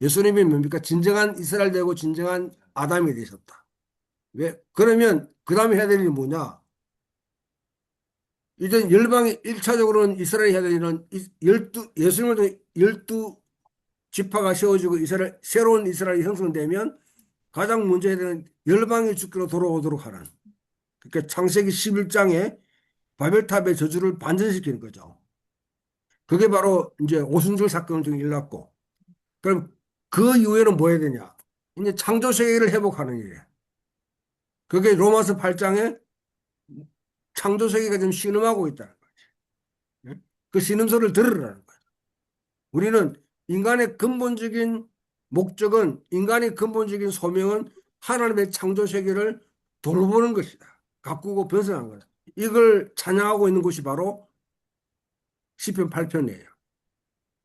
[SPEAKER 2] 예수님이 뭡니까? 진정한 이스라엘 되고 진정한 아담이 되셨다. 왜? 그러면 그 다음에 해야 될 일이 뭐냐? 이제 열방이 1차적으로는 이스라엘이 해야 될 일은 예수님을 통해 12지파가 세워지고 새로운 이스라엘이 형성되면 가장 먼저 해야 되는 열방의 주께로 돌아오도록 하는. 그러니까 창세기 11장에 바벨탑의 저주를 반전시키는 거죠. 그게 바로 이제 오순절 사건을 통해 일어났고, 그럼 그 이후에는 뭐 해야 되냐? 이제 창조 세계를 회복하는 일이에요. 그게 로마서 8장에 창조 세계가 지금 신음하고 있다는 거지. 예? 그 신음소리를 들으라는 거예요. 우리는 인간의 근본적인 목적은, 인간의 근본적인 소명은 하나님의 창조 세계를 돌보는 것이다. 가꾸고 변성하는 거다. 이걸 찬양하고 있는 곳이 바로 시편 8편이에요.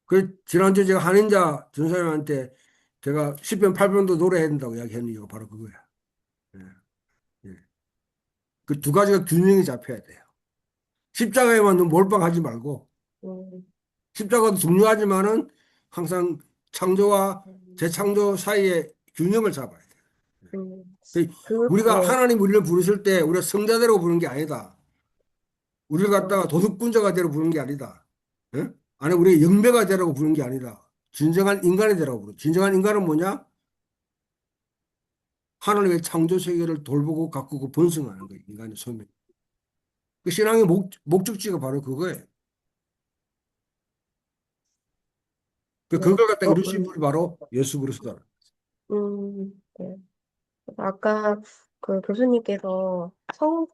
[SPEAKER 2] 그 지난주에 제가 한인자 전사님한테 제가 시편 8편도 노래해야 된다고 이야기했는 이유가 바로 그거야. 예, 예. 그 두 가지가 균형이 잡혀야 돼요. 십자가에만 너무 몰빵하지 말고
[SPEAKER 7] 음,
[SPEAKER 2] 십자가도 중요하지만은 항상 창조와 재창조 사이에 균형을 잡아야 돼요.
[SPEAKER 7] 음,
[SPEAKER 2] 그 우리가
[SPEAKER 7] 네,
[SPEAKER 2] 하나님 우리를 부르실 때 우리가 성자대로 부르는 게 아니다. 우리를 갖다가
[SPEAKER 7] 음,
[SPEAKER 2] 도둑꾼자가 되려 부르는 게 아니다. 예? 아니 우리 영배가 되라고 부르는 게 아니라 진정한 인간이 되라고 부르. 진정한 인간은 뭐냐? 하나님의 창조 세계를 돌보고 가꾸고 번성하는 거예요. 인간의 소명. 그 신앙의 목적지가 바로 그거예요.
[SPEAKER 7] 네.
[SPEAKER 2] 그걸 갖다 이루신 분이 바로 예수 그리스도다.
[SPEAKER 7] 네. 아까 그 교수님께서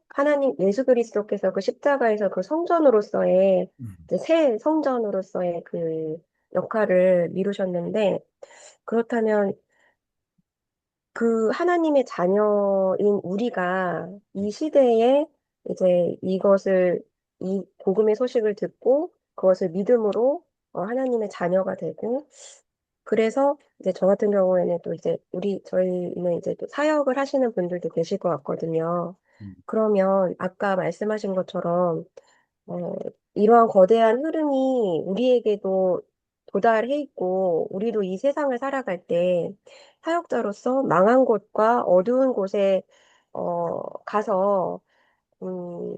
[SPEAKER 7] 하나님 예수 그리스도께서 그 십자가에서 그 성전으로서의 이제 새 성전으로서의 그 역할을 미루셨는데 그렇다면 그 하나님의 자녀인 우리가 이 시대에 이제 이 복음의 소식을 듣고 그것을 믿음으로 하나님의 자녀가 되고 그래서 이제 저 같은 경우에는 또 이제 저희는 이제 또 사역을 하시는 분들도 계실 것 같거든요. 그러면 아까 말씀하신 것처럼 어, 이러한 거대한 흐름이 우리에게도 도달해 있고 우리도 이 세상을 살아갈 때 사역자로서 망한 곳과 어두운 곳에 가서 음,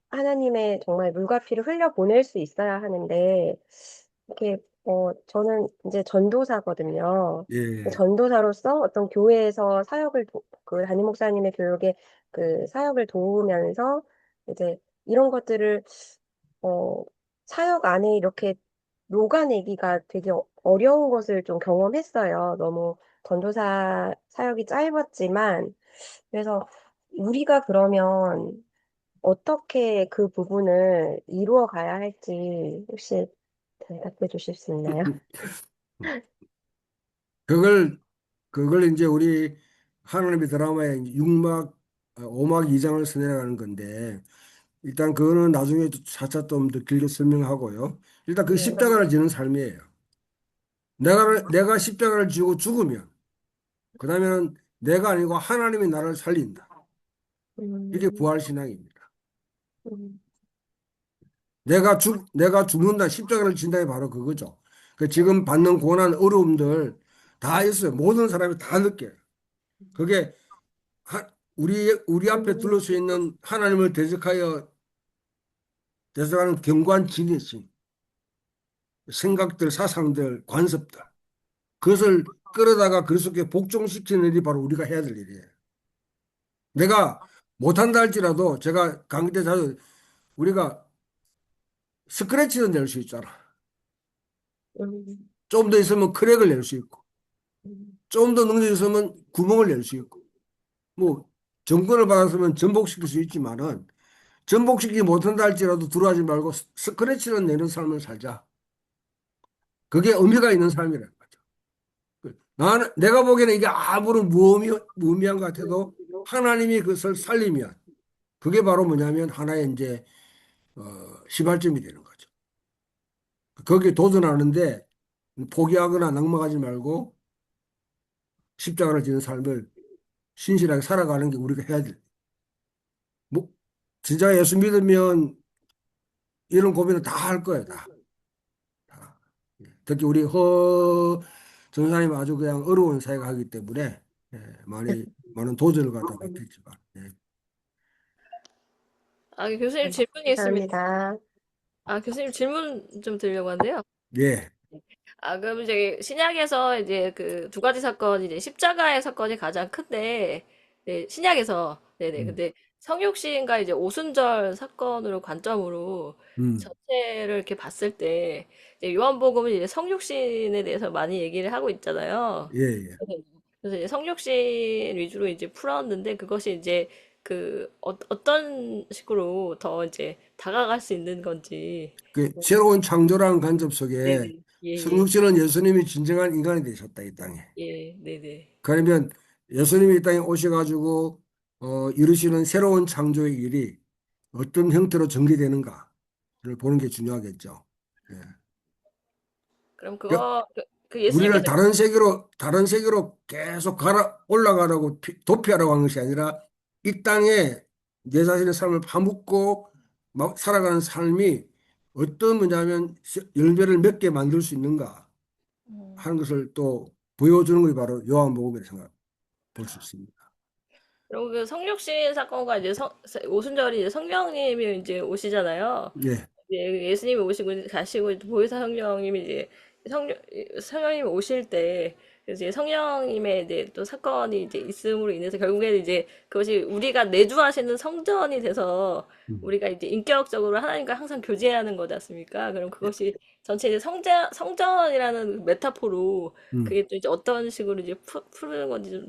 [SPEAKER 7] 하나님의 정말 물과 피를 흘려 보낼 수 있어야 하는데, 이렇게, 저는 이제 전도사거든요.
[SPEAKER 2] 예.
[SPEAKER 7] 전도사로서 어떤 교회에서 그 담임 목사님의 교육에 그 사역을 도우면서 이제 이런 것들을, 어, 사역 안에 이렇게 녹아내기가 되게 어려운 것을 좀 경험했어요. 너무 전도사 사역이 짧았지만, 그래서 우리가 그러면 어떻게 그 부분을 이루어 가야 할지 혹시 대답해 주실 수 있나요?
[SPEAKER 2] 그걸 그걸 이제 우리 하나님의 드라마의 6막, 5막 2장을 써내려가는 건데 일단 그거는 나중에 차차 좀 더 길게 설명하고요. 일단 그
[SPEAKER 7] 네.
[SPEAKER 2] 십자가를 지는 삶이에요. 내가 십자가를 지고 죽으면 그다음에는 내가 아니고 하나님이 나를 살린다. 이게
[SPEAKER 7] 음,
[SPEAKER 2] 부활신앙입니다.
[SPEAKER 7] 음,
[SPEAKER 2] 내가 죽는다, 십자가를 진다는 게 바로 그거죠. 그 지금 받는 고난, 어려움들 다 있어요. 모든 사람이 다 느껴요. 그게 우리 앞에 둘러서 있는 하나님을 대적하는 경관진이지. 생각들, 사상들, 관습들. 그것을 끌어다가 그리스도께 복종시키는 일이 바로 우리가 해야 될 일이에요. 내가 못한다 할지라도 제가 강의 때 자주 우리가 스크래치는 낼 수 있잖아.
[SPEAKER 7] 음,
[SPEAKER 2] 좀 더 있으면 크랙을 낼 수 있고,
[SPEAKER 7] 음,
[SPEAKER 2] 좀 더 능력이 있으면 구멍을 낼 수 있고, 뭐, 정권을 받았으면 전복시킬 수 있지만은, 전복시키지 못한다 할지라도 들어가지 말고 스크래치는 내는 삶을 살자. 그게 의미가 있는 삶이라는 거죠. 내가 보기에는 이게 아무런 무의미한 것 같아도 하나님이 그것을 살리면, 그게 바로 뭐냐면 하나의 이제, 어, 시발점이 되는 거죠. 거기에 도전하는데 포기하거나 낙망하지 말고 십자가를 지는 삶을 신실하게 살아가는 게 우리가 해야 될. 뭐 진짜 예수 믿으면 이런 고민을 다 할 거예요, 다. 다. 특히 우리 허 전사님 아주 그냥 어려운 사역을 하기 때문에 많은 도전을 갖다 받겠지만. 예.
[SPEAKER 4] 교수님 질문이 있습니다.
[SPEAKER 7] 감사합니다.
[SPEAKER 4] 교수님 질문 좀 드리려고 하는데요.
[SPEAKER 2] 예.
[SPEAKER 4] 그럼 이제 신약에서 이제 그 두 가지 사건, 이제 십자가의 사건이 가장 큰데, 네, 신약에서, 네네.
[SPEAKER 2] 음,
[SPEAKER 4] 근데 성육신과 이제 오순절 사건으로 관점으로
[SPEAKER 2] 음,
[SPEAKER 4] 전체를 이렇게 봤을 때, 이제 요한복음은 이제 성육신에 대해서 많이 얘기를 하고 있잖아요.
[SPEAKER 2] 예, 예.
[SPEAKER 4] 그래서 이제 성육신 위주로 이제 풀었는데, 그것이 이제 어떤 식으로 더 이제 다가갈 수 있는 건지.
[SPEAKER 2] 그 새로운 창조라는 관점 속에
[SPEAKER 4] 네네. 예, 예.
[SPEAKER 2] 성육신은 예수님이 진정한 인간이 되셨다, 이 땅에.
[SPEAKER 4] 예, 네네.
[SPEAKER 2] 그러면 예수님이 이 땅에 오셔가지고 이루시는 새로운 창조의 일이 어떤 형태로 전개되는가를 보는 게 중요하겠죠. 예.
[SPEAKER 4] 그럼
[SPEAKER 2] 그러니까
[SPEAKER 4] 그
[SPEAKER 2] 우리를
[SPEAKER 4] 예수님께서,
[SPEAKER 2] 다른 세계로 계속 올라가라고 도피하라고 하는 것이 아니라 이 땅에 내 자신의 삶을 파묻고 살아가는 삶이 어떤 뭐냐면 열매를 몇 개 만들 수 있는가 하는 것을 또 보여주는 것이 바로 요한복음이라고 생각 볼 수 있습니다.
[SPEAKER 4] 그리고 그 성육신 사건과 이제 오순절이 이제 성령님이 이제 오시잖아요.
[SPEAKER 2] 예.
[SPEAKER 4] 예수님이 오시고 가시고 보혜사 성령님이 이제 성령님이 오실 때 이제 성령님의 이제 또 사건이 이제 있음으로 인해서 결국에는 이제 그것이 우리가 내주하시는 성전이 돼서 우리가 이제 인격적으로 하나님과 항상 교제하는 거지 않습니까? 그럼 그것이 전체 이제 성전이라는 메타포로 그게 또 이제 어떤 식으로 이제 푸는 건지 좀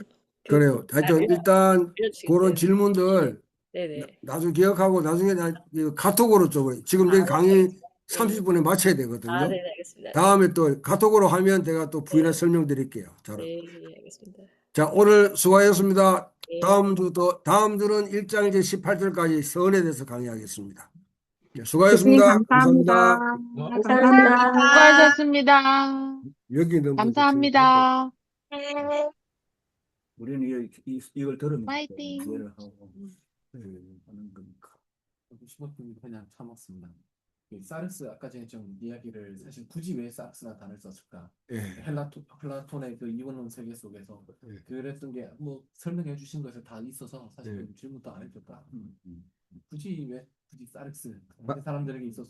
[SPEAKER 2] 그래요. 하여튼 일단 그런
[SPEAKER 4] 알려주시겠어요?
[SPEAKER 2] 질문들
[SPEAKER 4] 네네.
[SPEAKER 2] 나중에 기억하고 나중에 이거 카톡으로 좀 지금
[SPEAKER 4] 아,
[SPEAKER 2] 내일
[SPEAKER 4] 네,
[SPEAKER 2] 강의
[SPEAKER 4] 알겠습니다.
[SPEAKER 2] 30분에 마쳐야
[SPEAKER 4] 아,
[SPEAKER 2] 되거든요.
[SPEAKER 4] 네네, 알겠습니다.
[SPEAKER 2] 다음에 또 카톡으로 하면 제가 또 부연해
[SPEAKER 4] 네,
[SPEAKER 2] 설명드릴게요.
[SPEAKER 4] 네, 알겠습니다.
[SPEAKER 2] 자, 오늘 수고하셨습니다.
[SPEAKER 4] 네,
[SPEAKER 2] 다음 주는 1장 이제 18절까지 선에 대해서 강의하겠습니다. 네,
[SPEAKER 6] 교수님
[SPEAKER 2] 수고하셨습니다.
[SPEAKER 6] 감사합니다.
[SPEAKER 7] 감사합니다.
[SPEAKER 5] 수고하셨습니다.
[SPEAKER 2] 여기 너무
[SPEAKER 5] 감사합니다.
[SPEAKER 1] 우리는 이걸 들으면서
[SPEAKER 5] 화이팅.
[SPEAKER 1] 이해를 하고 하는 거니까.
[SPEAKER 8] 15분 그냥 참았습니다. 사르스 아까 전에 좀 이야기를 사실 굳이 왜 사르스나 단어를 썼을까?
[SPEAKER 2] 예.
[SPEAKER 8] 플라톤의 그 이원론 세계 속에서 그랬던 게 뭐 설명해 주신 것에 다 있어서 사실 질문도 안 해줬다. 굳이 왜 굳이 사르스 사람들에게 있어서